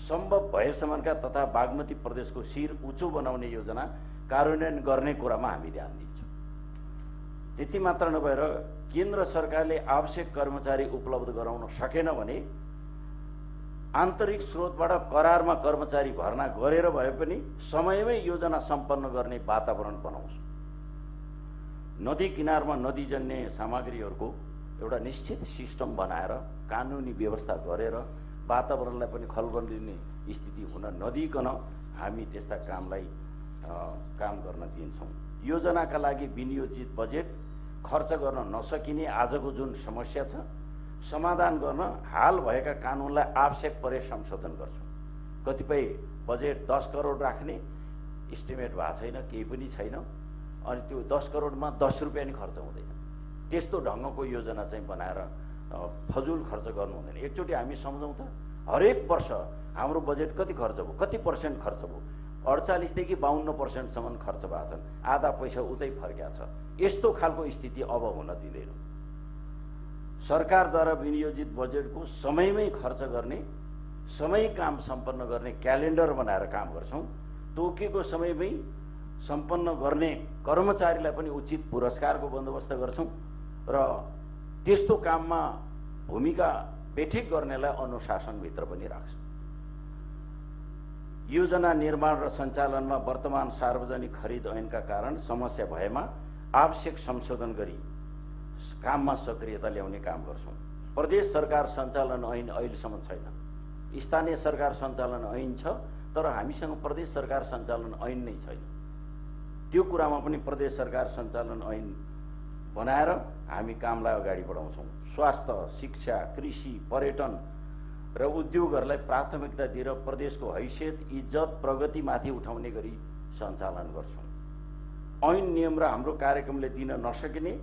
Speaker 2: सम्भव भएसम्मका तथा बागमती प्रदेशको शिर उच्चो बनाउने योजना कार्यान्वयन गर्ने कुरामा हामी ध्यान दिन्छौँ। त्यति मात्र नभएर केन्द्र सरकारले आवश्यक कर्मचारी उपलब्ध गराउन सकेन भने आन्तरिक स्रोतबाट करारमा कर्मचारी भर्ना गरेर भए पनि समयमै योजना सम्पन्न गर्ने वातावरण बनाउँछौँ। नदी किनारमा नदीजन्य सामग्रीहरूको एउटा निश्चित सिस्टम बनाएर कानुनी व्यवस्था गरेर वातावरणलाई पनि खलबलिने स्थिति हुन नदिकन हामी त्यस्ता कामलाई काम गर्न दिन्छौँ। योजनाका लागि विनियोजित बजेट खर्च गर्न नसकिने आजको जुन समस्या छ समाधान गर्न हाल भएका कानुनलाई आवश्यक परे संशोधन गर्छौँ। कतिपय बजेट 10 करोड राख्ने इस्टिमेट भएको छैन, केही पनि छैन, अनि त्यो 10 करोडमा 10 रुपियाँ नि खर्च हुँदैन। त्यस्तो ढङ्गको योजना चाहिँ बनाएर फजुल खर्च गर्नु हुँदैन। एकचोटि हामी सम्झौँ त हरेक वर्ष हाम्रो बजेट कति खर्च भयो, कति पर्सेन्ट खर्च भयो, 48 देखि 52% खर्च भएको छन्, आधा पैसा उतै फर्किया छ। यस्तो खालको स्थिति अब हुन दिँदैन। सरकारद्वारा विनियोजित बजेटको समयमै खर्च गर्ने, समय काम सम्पन्न गर्ने क्यालेन्डर बनाएर काम गर्छौँ। तोकेको समयमै सम्पन्न गर्ने कर्मचारीलाई पनि उचित पुरस्कारको बन्दोबस्त गर्छौँ र त्यस्तो काममा भूमिका बेठिक गर्नेलाई अनुशासनभित्र पनि राख्छौँ। योजना निर्माण र सञ्चालनमा वर्तमान सार्वजनिक खरिद ऐनका कारण समस्या भएमा आवश्यक संशोधन गरी काममा सक्रियता ल्याउने काम गर्छौँ। प्रदेश सरकार सञ्चालन ऐन अहिलेसम्म छैन। स्थानीय सरकार सञ्चालन ऐन छ, तर हामीसँग प्रदेश सरकार सञ्चालन ऐन नै छैन। त्यो कुरामा पनि प्रदेश सरकार सञ्चालन ऐन बनाएर हामी कामलाई अगाडि बढाउँछौँ। स्वास्थ्य, शिक्षा, कृषि, पर्यटन र उद्योगहरूलाई प्राथमिकता दिएर प्रदेशको हैसियत, इज्जत, प्रगतिमाथि उठाउने गरी सञ्चालन गर्छौँ। ऐन नियम र हाम्रो कार्यक्रमले दिन नसकिने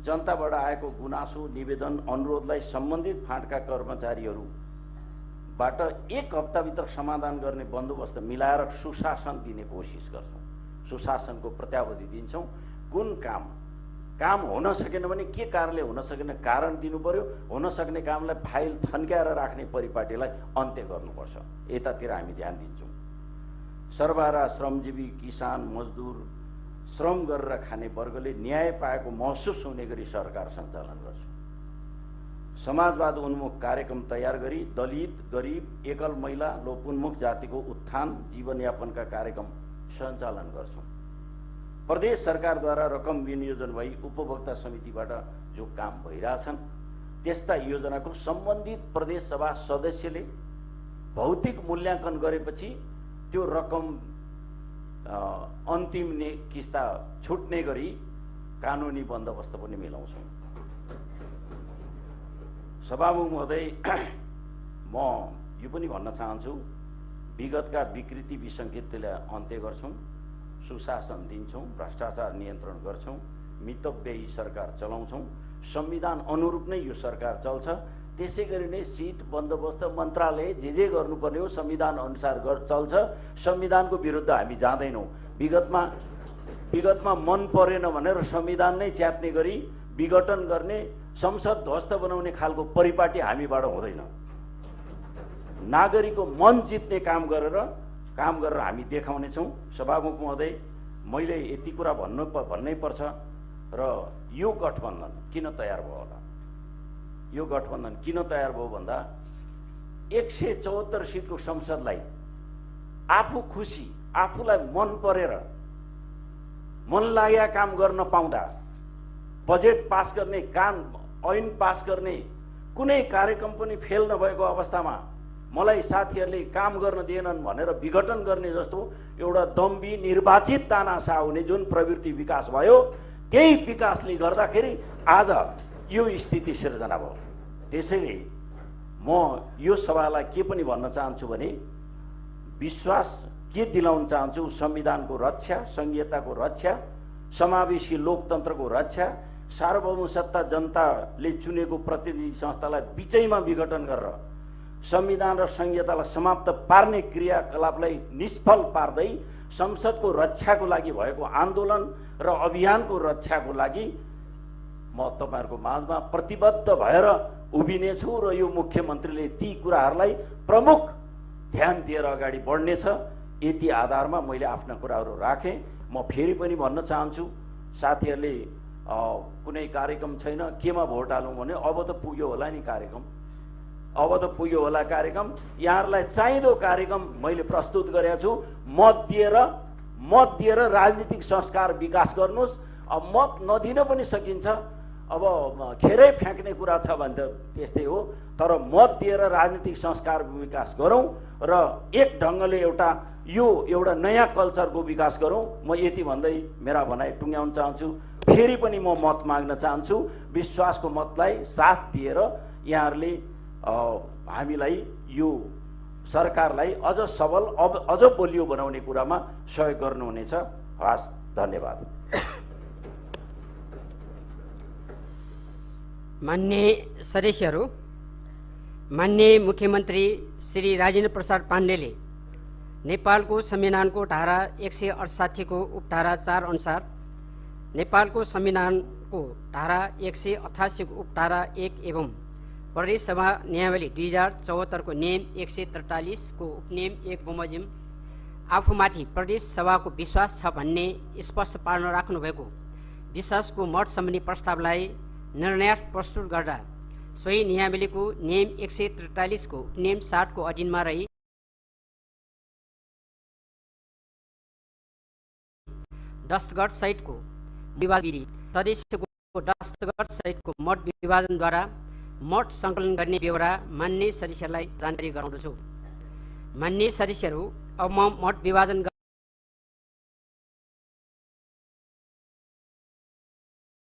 Speaker 2: जनताबाट आएको गुनासो, निवेदन, अनुरोधलाई सम्बन्धित फाँटका कर्मचारीहरूबाट 1 हप्ताभित्र समाधान गर्ने बन्दोबस्त मिलाएर सुशासन दिने कोसिस गर्छौँ। सुशासनको प्रत्यावधि दिन्छौँ। कुन काम हुन सकेन भने के कारणले हुन सकेन कारण दिनु पर्यो। हुन सक्ने कामलाई फाइल थन्क्याएर राख्ने परिपाटीलाई अन्त्य गर्नुपर्छ। यतातिर हामी ध्यान दिन्छौँ। सर्वहारा श्रमजीवी, किसान, मजदुर, श्रम गरेर खाने वर्गले न्याय पाएको महसुस हुने गरी सरकार सञ्चालन गर्छ। समाजवाद उन्मुख कार्यक्रम तयार गरी दलित, गरिब, एकल महिला, लोपोन्मुख जातिको उत्थान, जीवनयापनका कार्यक्रम सञ्चालन गर्छौँ। प्रदेश सरकारद्वारा रकम विनियोजन भई उपभोक्ता समितिबाट जो काम भइरहेछन् त्यस्ता योजनाको सम्बन्धित प्रदेश सभा सदस्यले भौतिक मूल्याङ्कन गरेपछि त्यो रकम अन्तिम किस्ता छुट्ने गरी कानुनी बन्दोबस्त पनि मिलाउँछौँ। सभामुख महोदय, म यो पनि भन्न चाहन्छु, विगतका विकृति विसङ्गतिलाई अन्त्य गर्छौँ, सुशासन दिन्छौँ, भ्रष्टाचार नियन्त्रण गर्छौँ, मितव्ययी सरकार चलाउँछौँ, संविधान अनुरूप नै यो सरकार चल्छ। त्यसै गरी नै सिट बन्दोबस्त मन्त्रालय जे गर्नुपर्ने हो संविधान अनुसार चल्छ। संविधानको विरुद्ध हामी जाँदैनौँ। विगतमा मन परेन भनेर संविधान नै च्यात्ने गरी विघटन गर्ने, संसद ध्वस्त बनाउने खालको परिपाटी हामीबाट हुँदैन। नागरिकको मन जित्ने काम गरेर हामी देखाउनेछौँ। सभामुख महोदय, मैले यति कुरा भन्नै पर्छ र यो गठबन्धन किन तयार भयो होला? यो गठबन्धन किन तयार भयो भन्दा 174 सिटको संसदलाई आफू खुसी, आफूलाई मन परेर मन लागेका काम गर्न पाउँदा, बजेट पास गर्ने, ऐन पास गर्ने कुनै कार्यक्रम पनि फेल नभएको अवस्थामा मलाई साथीहरूले काम गर्न दिएनन् भनेर विघटन गर्ने जस्तो एउटा दम्बी निर्वाचित तानासा हुने जुन प्रवृत्ति विकास भयो, त्यही विकासले गर्दाखेरि आज यो स्थिति सिर्जना भयो। त्यसैले म यो सभालाई के पनि भन्न चाहन्छु भने विश्वास के दिलाउन चाहन्छु, संविधानको रक्षा, संहिताको रक्षा, समावेशी लोकतन्त्रको रक्षा, सार्वभौम सत्ता जनताले चुनेको प्रतिनिधि संस्थालाई बिचैमा विघटन गरेर संविधान र संहितालाई समाप्त पार्ने क्रियाकलापलाई निष्फल पार्दै संसदको रक्षाको लागि भएको आन्दोलन र अभियानको रक्षाको लागि म तपाईहरुको माझमा प्रतिबद्ध भएर उभिनेछु र यो मुख्यमन्त्रीले ती कुराहरूलाई प्रमुख ध्यान दिएर अगाडि बढ्नेछ। यति आधारमा मैले आफ्ना कुराहरू राखेँ। म फेरि पनि भन्न चाहन्छु, साथीहरूले कुनै कार्यक्रम छैन, केमा भोट हालौँ भने अब त पुग्यो होला नि कार्यक्रम। अब त पुग्यो होला कार्यक्रम। यहाँहरूलाई चाहिँदो कार्यक्रम मैले प्रस्तुत गरेको छु। मत दिएर राजनीतिक संस्कार विकास गर्नुहोस्। अब मत नदिन पनि सकिन्छ, अब खेरै फ्याँक्ने कुरा छ भने त त्यस्तै हो, तर मत दिएर राजनीतिक संस्कार विकास गरौँ र एक ढङ्गले एउटा नयाँ कल्चरको विकास गरौँ। म यति भन्दै मेरा भनाइ टुङ्ग्याउन चाहन्छु। फेरि पनि म मत माग्न चाहन्छु। विश्वासको मतलाई साथ दिएर यहाँहरूले हामीलाई यो सरकारलाई अझ सबल अझ बलियो बनाउने कुरामा सहयोग गर्नुहुनेछ। हस्, धन्यवाद।
Speaker 1: माननीय सदस्यहरू, माननीय मुख्यमन्त्री श्री राजेन्द्र प्रसाद पाण्डेले नेपालको संविधानको धारा 168 को उपधारा 4 अनुसार नेपालको संविधानको धारा 188 को उपधारा 1 एवं प्रदेश सभा नियमावली 2074 को नियम 143 को उपनियम 1 बमोजिम आफूमाथि प्रदेश सभाको विश्वास छ भन्ने स्पष्ट पार्न राख्नु भएको विश्वासको मत सम्बन्धी प्रस्तावलाई निर्णयार्थ प्रस्तुत गर्दा सोही नियमावलीको नियम 143 को उपनियम 60 को अधीनमा रही दस्तखत सहितको विवादित सदस्यको दस्तखत सहितको मत विभाजनद्वारा मत सङ्कलन गर्ने बेहोरा मान्य सदस्यलाई जानकारी गराउँदछु। मान्य सदस्यहरू, अब म मत विभाजन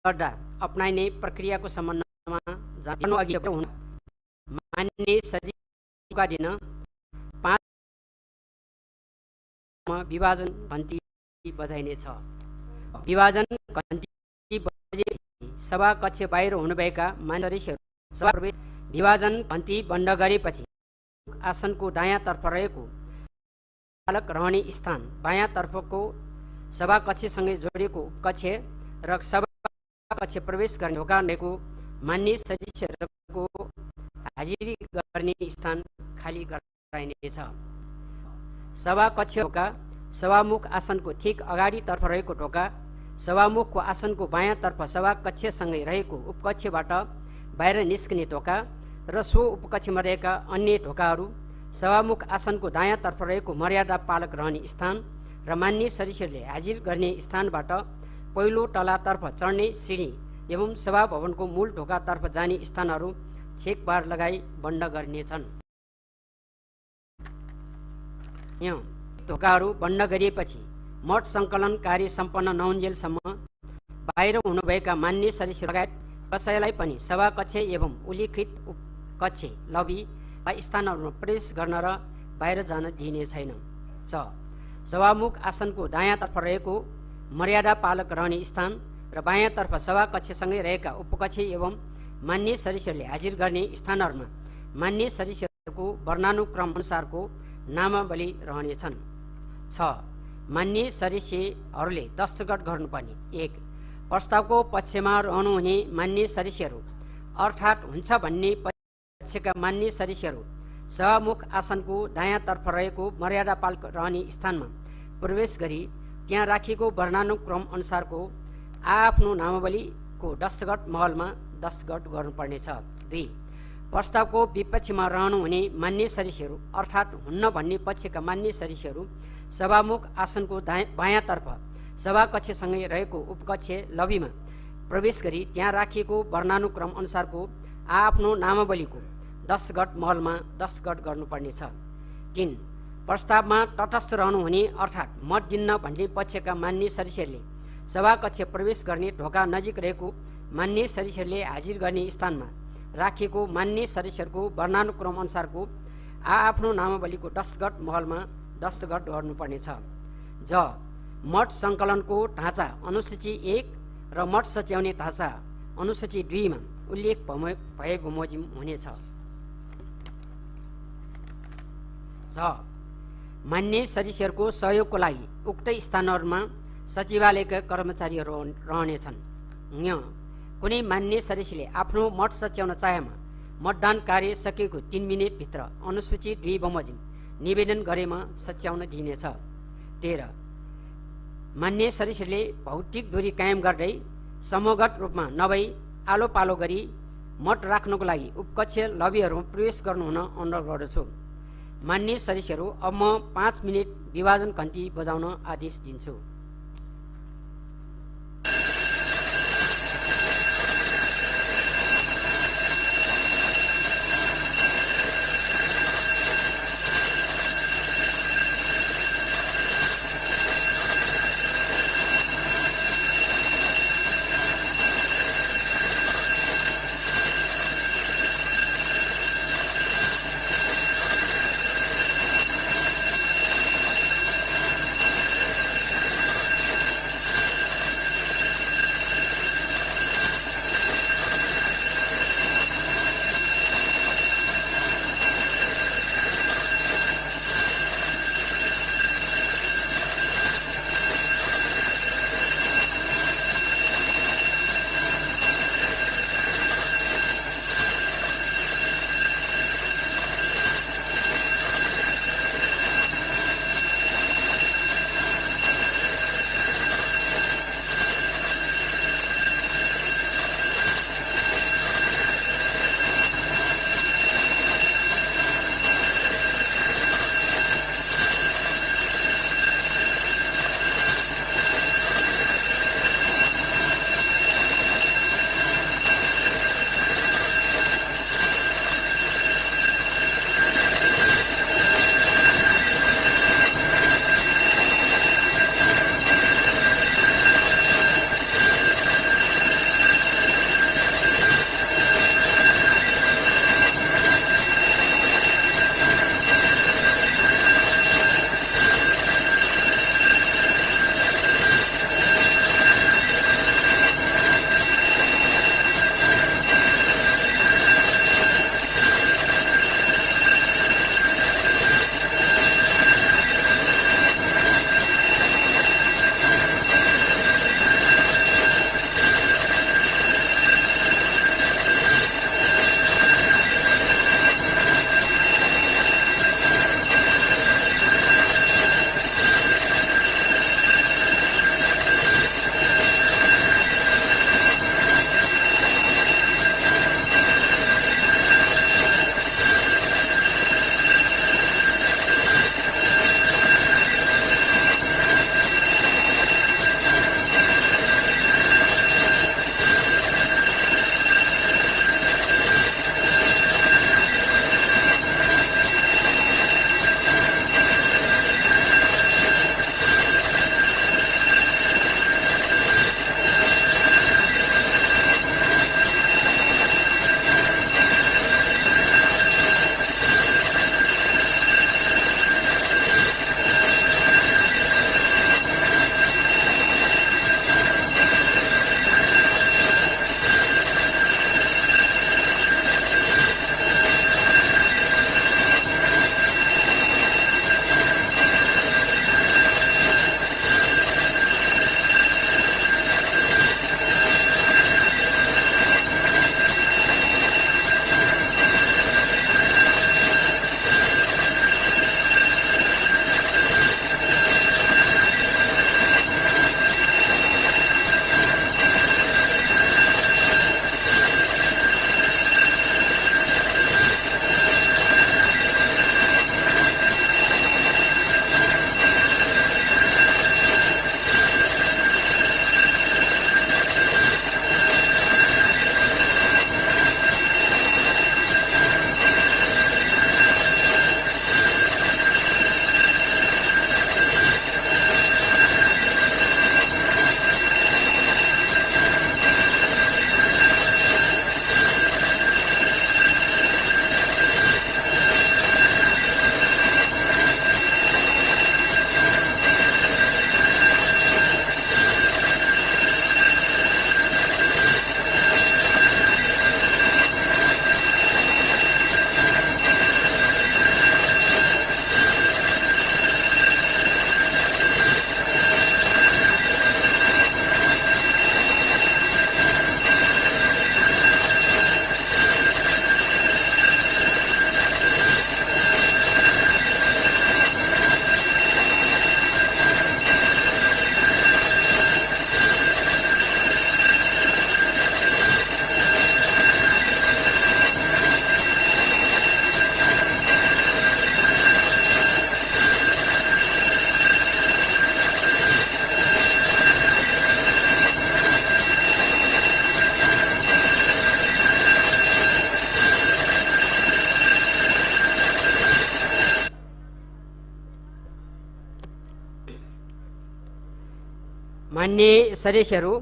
Speaker 1: गर्दा अपनाइने प्रक्रियाको सम्बन्धमा जान्नु अघि मान्य सदस्यका दिन 5 विभाजन घन्टी बजाइनेछ। विभाजन घन्टी बजेपछि सभा कक्ष बाहिर हुनुभएका मान्य सदस्यहरू सभा प्रवेश। विभाजन घन्टी बन्द गरेपछि आसनको दायाँतर्फ रहेको पालक रहने स्थान बायाँतर्फको सभा कक्षसँगै जोडिएको उपकक्ष र सभा कक्ष प्रवेश गर्ने ढोका रहेको मान्य सदस्यहरूको हाजिरी गर्ने स्थान खाली गराइनेछ। सभा कक्ष ढोका सभामुख आसनको ठिक अगाडितर्फ रहेको ढोका सभामुखको आसनको बायाँतर्फ सभा कक्षसँगै रहेको उपकक्षबाट बाहिर निस्कने ढोका र सो उपकक्षमा रहेका अन्य ढोकाहरू सभामुख आसनको दायाँतर्फ रहेको मर्यादा पालक रहने स्थान र मान्य सदस्यहरूले हाजिर गर्ने स्थानबाट पहिलो तलातर्फ चढ्ने सिँढी एवं सभा भवनको मूल ढोकातर्फ जाने स्थानहरू छेकबार लगाई बन्द गरिनेछन्। यहाँ ढोकाहरू बन्द गरिएपछि मत सङ्कलन कार्य सम्पन्न नहुन्जेलसम्म बाहिर हुनुभएका मान्य सदस्य लगायत कसैलाई पनि सभा कक्ष एवं उल्लिखित कक्ष लबी वा स्थानहरूमा प्रवेश गर्न र बाहिर जान दिइने छैन। सभामुख आसनको दायाँतर्फ रहेको मर्यादा पालक रहने स्थान र बायाँतर्फ सभा कक्षसँगै रहेका उपकक्ष एवं मान्य सदस्यहरूले हाजिर गर्ने स्थानहरूमा मान्य सदस्यहरूको वर्णानुक्रम अनुसारको नामावली रहनेछन्। 6. मान्य सदस्यहरूले दस्तखत गर्नुपर्ने 1. प्रस्तावको पक्षमा रहनुहुने मान्य सदस्यहरू अर्थात् हुन्छ भन्ने पक्षका मान्य सदस्यहरू सभामुख आसनको दायाँतर्फ रहेको मर्यादा पालक रहने स्थानमा प्रवेश गरी त्यहाँ राखिएको वर्णानुक्रम अनुसारको आफ्नो नामावलीको दस्तखत महलमा दस्तखत गर्नुपर्नेछ। 2. प्रस्तावको विपक्षमा रहनुहुने मान्य सदस्यहरू अर्थात् हुन्न भन्ने पक्षका मान्य सदस्यहरू सभामुख आसनको बायाँतर्फ सभा कक्षसँगै रहेको उपकक्ष लबीमा प्रवेश गरी त्यहाँ राखिएको वर्णानुक्रम अनुसारको आफ्नो नामावलीको दस्तखत महलमा दस्तखत गर्नुपर्नेछ। 3. प्रस्तावमा तटस्थ रहनुहुने अर्थात् मत दिन्न भन्ने पक्षका मान्य सदस्यहरूले सभा कक्ष प्रवेश गर्ने ढोका नजिक रहेको मान्य सदस्यहरूले हाजिर गर्ने स्थानमा राखिएको मान्य सदस्यहरूको वर्णानुक्रम अनुसारको आफ्नो नामावलीको दस्तखत महलमा दस्तखत गर्नुपर्नेछ। मत सङ्कलनको ढाँचा अनुसूची 1 र मत सच्याउने ढाँचा अनुसूची 2 मा उल्लेख भए बमोजिम हुनेछ। मान्य सदस्यहरूको सहयोगको लागि उक्त स्थानहरूमा सचिवालयका कर्मचारीहरू रहनेछन्। कुनै मान्य सदस्यले आफ्नो मत सच्याउन चाहेमा मतदान कार्य सकिएको 3 मिनेटभित्र अनुसूची 2 बमोजिम निवेदन गरेमा सच्याउन दिइनेछ। 13. मान्य सदस्यले भौतिक दूरी कायम गर्दै समूहगत रूपमा नभई आलो पालो गरी मत राख्नको लागि उपकक्ष लबीहरूमा प्रवेश गर्नुहुन अनुरोध गर्दछु। मान्य सदस्यहरू, अब म 5 मिनट विभाजन घन्टी बजाउन आदेश दिन्छु। मान्य सदस्यहरू,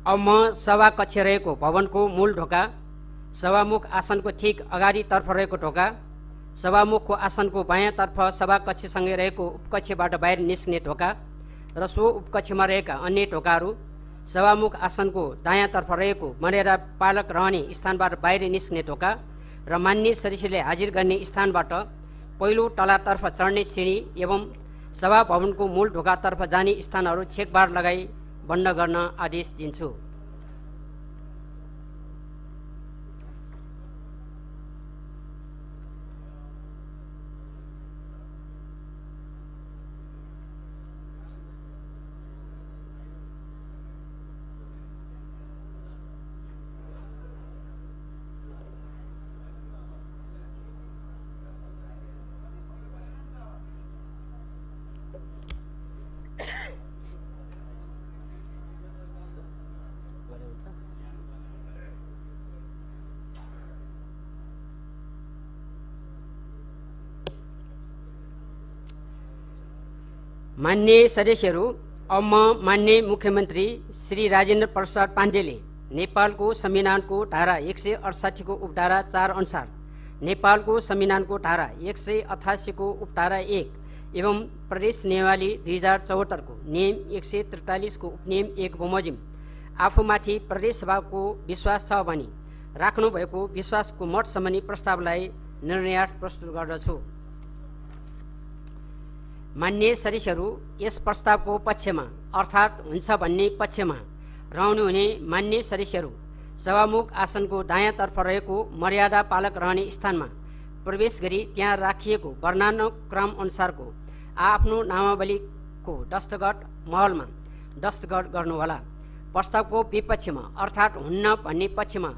Speaker 1: अब म सभा कक्ष रहेको भवनको मूल ढोका, सभामुख आसनको ठिक अगाडितर्फ रहेको ढोका, सभामुखको आसनको बायाँतर्फ सभा कक्षसँगै रहेको उपकक्षबाट बाहिर निस्कने ढोका र सो उपकक्षमा रहेका अन्य ढोकाहरू, सभामुख आसनको दायाँतर्फ रहेको मर्यादा पालक रहने स्थानबाट बाहिर निस्कने ढोका र मान्य सदस्यले हाजिर गर्ने स्थानबाट पहिलो तलातर्फ चढ्ने सिँढी एवं सभा भवनको मूल ढोकातर्फ जाने स्थानहरू छेकबार लगाई बन्द गर्न आदेश दिन्छु। मान्य सदस्यहरू, अब म मान्य मुख्यमन्त्री श्री राजेन्द्र प्रसाद पाण्डेले नेपालको संविधानको धारा 168 को उपधारा 4 अनुसार नेपालको संविधानको धारा 188 को उपधारा 1 एवं प्रदेश नियमावली 2074 को नियम 143 को उपनियम 1 बमोजिम आफूमाथि प्रदेश सभाको विश्वास छ भनी राख्नुभएको विश्वासको मत सम्बन्धी प्रस्तावलाई निर्णयार्थ प्रस्तुत गर्दछु। मान्य सदस्यहरू, यस प्रस्तावको पक्षमा अर्थात् हुन्छ भन्ने पक्षमा रहनुहुने मान्य सदस्यहरू सभामुख आसनको दायाँतर्फ रहेको मर्यादा पालक रहने स्थानमा प्रवेश गरी त्यहाँ राखिएको वर्णानुक्रम अनुसारको आफ्नो नामावलीको दस्तखत महलमा दस्तखत गर्नुहोला। प्रस्तावको विपक्षमा अर्थात् हुन्न भन्ने पक्षमा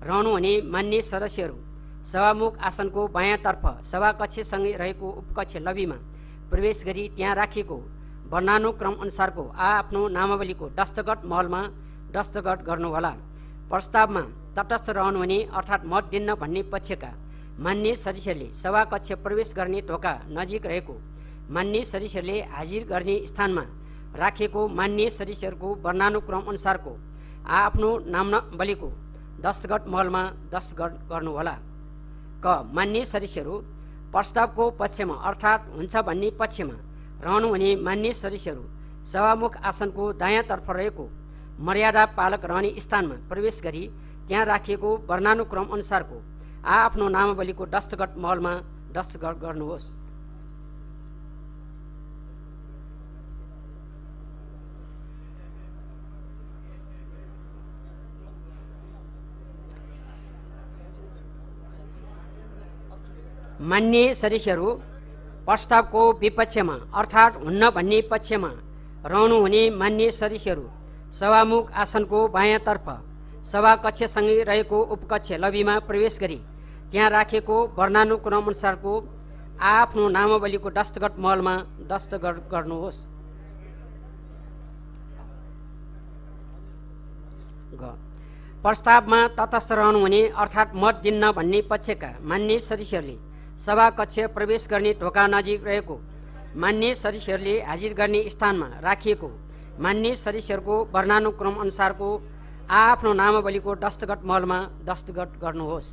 Speaker 1: रहनुहुने मान्य सदस्यहरू सभामुख आसनको बायाँतर्फ सभाकक्षसँगै रहेको उपकक्ष लबीमा प्रवेश गरी त्यहाँ राखिएको वर्णानुक्रम अनुसारको आफ्नो नामावलीको दस्तखत महलमा दस्तखत गर्नुहोला। प्रस्तावमा तटस्थ रहनुहुने अर्थात् मत दिन्न भन्ने पक्षका मान्य सदस्यले सभाकक्ष प्रवेश गर्ने ढोका नजिक रहेको मान्य सदस्यले हाजिर गर्ने स्थानमा राखिएको मान्य सदस्यहरूको वर्णानुक्रम अनुसारको आफ्नो नामावलीको दस्तखत महलमा दस्तखत गर्नुहोला। क मान्य सदस्यहरू, प्रस्तावको पक्षमा अर्थात् हुन्छ भन्ने पक्षमा रहनुहुने मान्य सदस्यहरू सभामुख आसनको दायाँतर्फ रहेको मर्यादा पालक रहने स्थानमा प्रवेश गरी त्यहाँ राखिएको वर्णानुक्रम अनुसारको आफ्नो नामावलीको दस्तखत महलमा दस्तखत गर्नुहोस्। मान्य सदस्यहरू, प्रस्तावको विपक्षमा अर्थात् हुन्न भन्ने पक्षमा रहनुहुने मान्य सदस्यहरू सभामुख आसनको बायाँतर्फ सभाकक्षसँगै रहेको उपकक्ष लबीमा प्रवेश गरी त्यहाँ राखिएको वर्णानुक्रम अनुसारको आफ्नो नामावलीको दस्तखत महलमा दस्तखत गर्नुहोस्। प्रस्तावमा तटस्थ रहनुहुने अर्थात् मत दिन्न भन्ने पक्षका मान्य सदस्यहरूले सभाकक्ष प्रवेश गर्ने ढोका नजिक रहेको मान्य सदस्यहरूले हाजिर गर्ने स्थानमा राखिएको मान्य सदस्यहरूको वर्णानुक्रम अनुसारको आफ्नो नामावलीको दस्तखत महलमा दस्तखत गर्नुहोस्।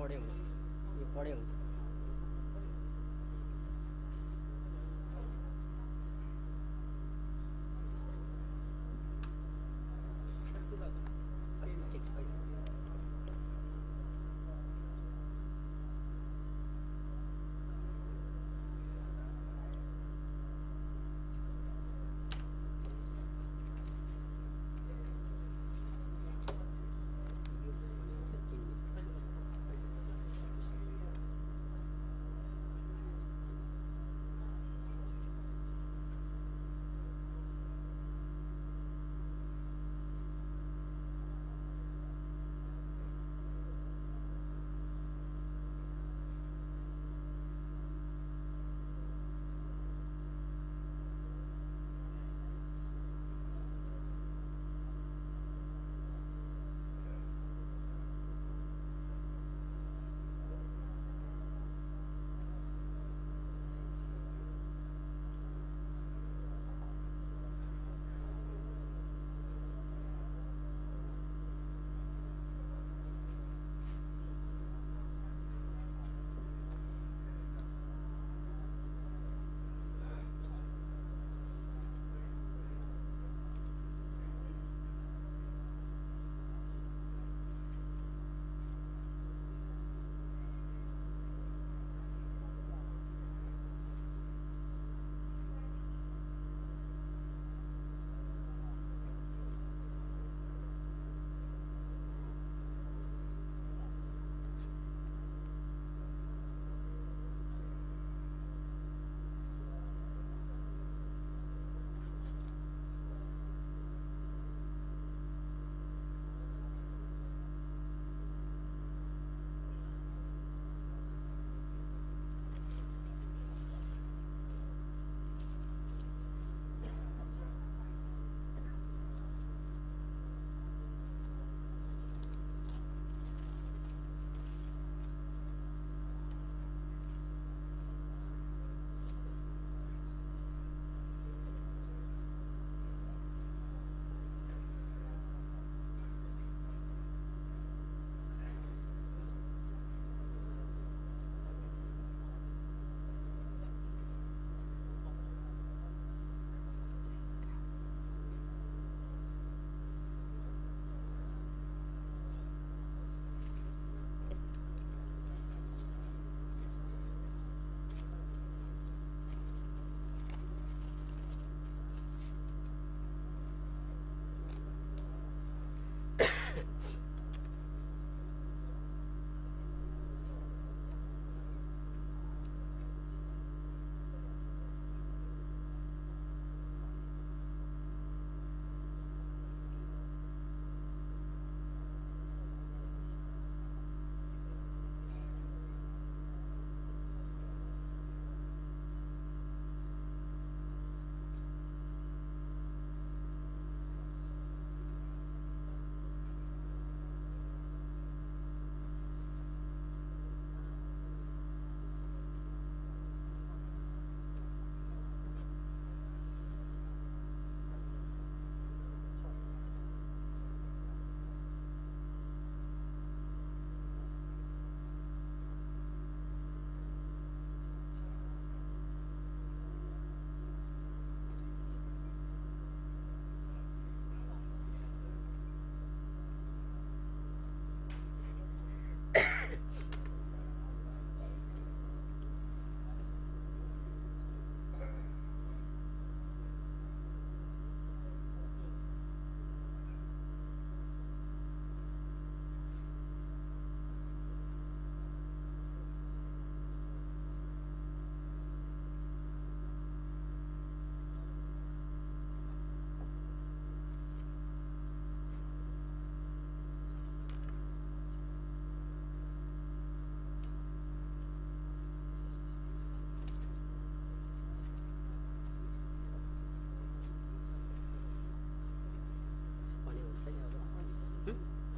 Speaker 1: बढे हुन्छ, यो बढे हुन्छ।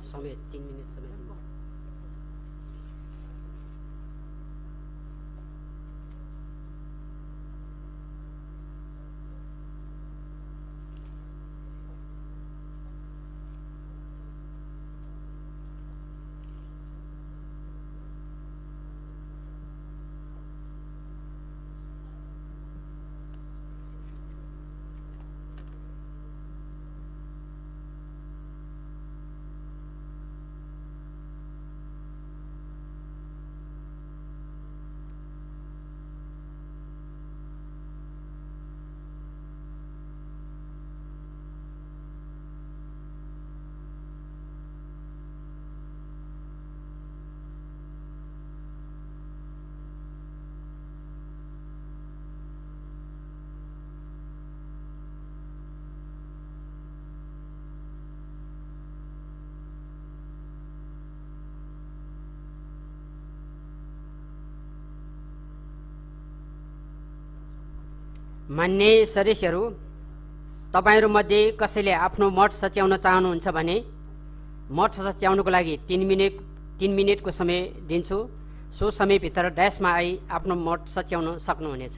Speaker 1: समय 3 मिनट समय दिनु। मान्य सदस्यहरू, तपाईहरूमध्ये कसैले आफ्नो मत सच्याउन चाहनुहुन्छ भने मत सच्याउनको लागि 3 मिनेटको समय दिन्छु। सो समयभित्र ड्यासमा आई आफ्नो मत सच्याउन सक्नुहुनेछ।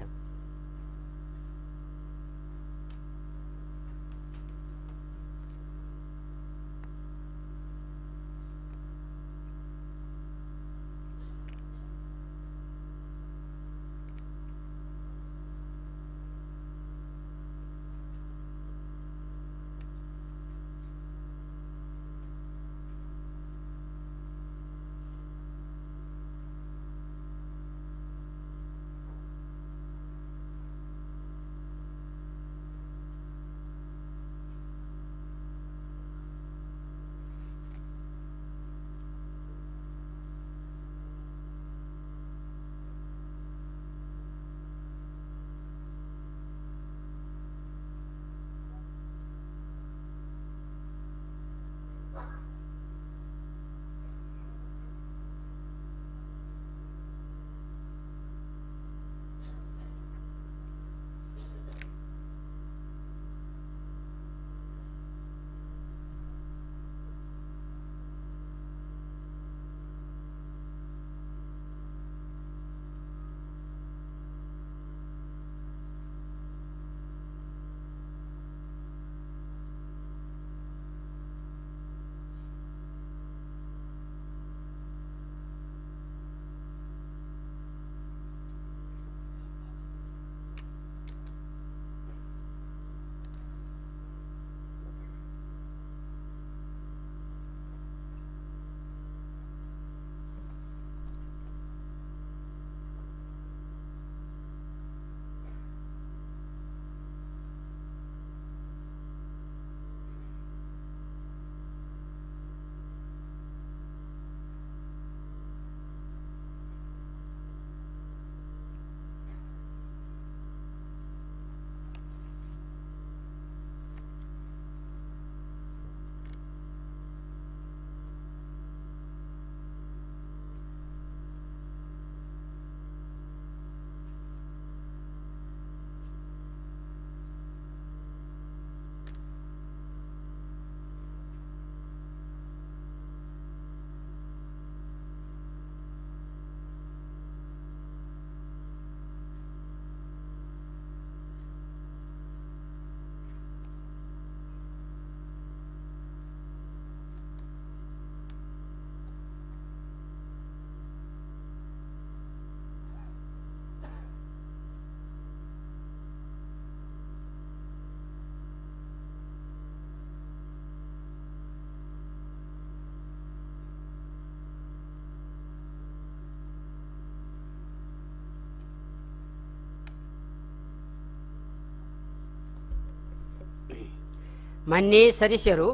Speaker 1: मान्य सदस्यहरू,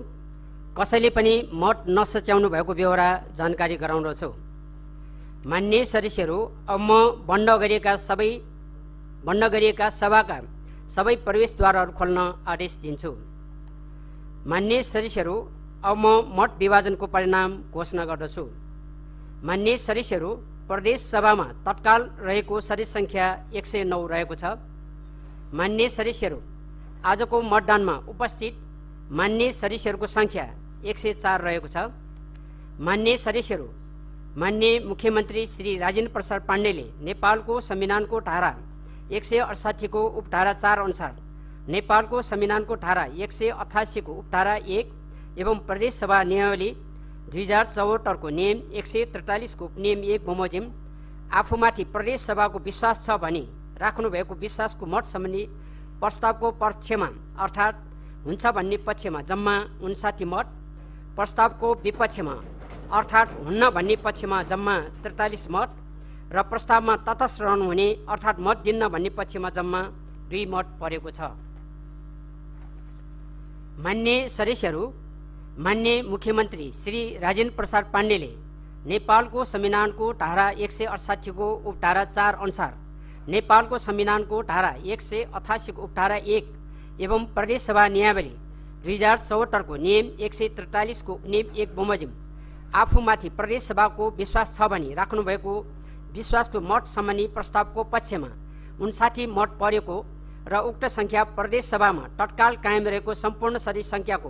Speaker 1: कसैले पनि मत नसच्याउनु भएको बेहोरा जानकारी गराउँदछु। मान्य सदस्यहरू, अब म बन्द गरिएका सभाका सबै प्रवेशद्वारहरू खोल्न आदेश दिन्छु। मान्य सदस्यहरू, अब म मत विभाजनको परिणाम घोषणा गर्दछु। मान्य सदस्यहरू, प्रदेश सभामा तत्काल रहेको सदस्य संख्या 109 रहेको छ। मान्य सदस्यहरू, आजको मतदानमा उपस्थित मान्य सदस्यहरूको संख्या 104 रहेको छ। मान्य सदस्यहरू, मान्य मुख्यमन्त्री श्री राजेन्द्र प्रसाद पाण्डेले नेपालको संविधानको धारा 168 को उपधारा 4 अनुसार नेपालको संविधानको धारा 188 को उपधारा 1 एवं प्रदेश सभा नियमावली 2074 को नियम 143 को उपनियम 1 बमोजिम आफूमाथि प्रदेश सभाको विश्वास छ भनी राख्नु भएको विश्वासको मत सम्बन्धी प्रस्तावको पक्षमा अर्थात् हुन्छ भन्ने पक्षमा जम्मा 59 मत, प्रस्तावको विपक्षमा अर्थात् हुन्न भन्ने पक्षमा जम्मा 43 मत र प्रस्तावमा तटस्थ रहनुहुने अर्थात् मत दिन्न भन्ने पक्षमा जम्मा 2 मत परेको छ। मान्य सदस्यहरू, मान्य मुख्यमन्त्री श्री राजेन्द्र प्रसाद पाण्डेले नेपालको संविधानको धारा 168 को उपधारा 4 अनुसार नेपालको संविधानको धारा 188 को उपधारा 1 एवं प्रदेश सभा नियमावली 2074 को नियम 143 को नियम 1 बमोजिम आफूमाथि प्रदेश सभाको विश्वास छ भनी राख्नुभएको विश्वासको मत सम्बन्धी प्रस्तावको पक्षमा 59 मत परेको र उक्त संख्या प्रदेश सभामा तत्काल कायम रहेको सम्पूर्ण सदस्य संख्याको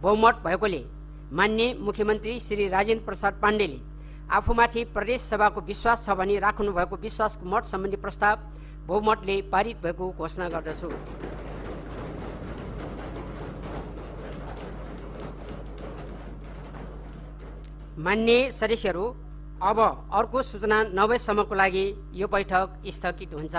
Speaker 1: बहुमत भएकोले माननीय मुख्यमन्त्री श्री राजेन्द्र प्रसाद पाण्डेले आफूमाथि प्रदेश सभाको विश्वास छ भनी राख्नु भएको विश्वासको मत सम्बन्धी प्रस्ताव बहुमतले पारित भएको घोषणा गर्दछु। माननीय सदस्यहरू, अब अर्को सूचना नभएसम्मको लागि यो बैठक स्थगित हुन्छ।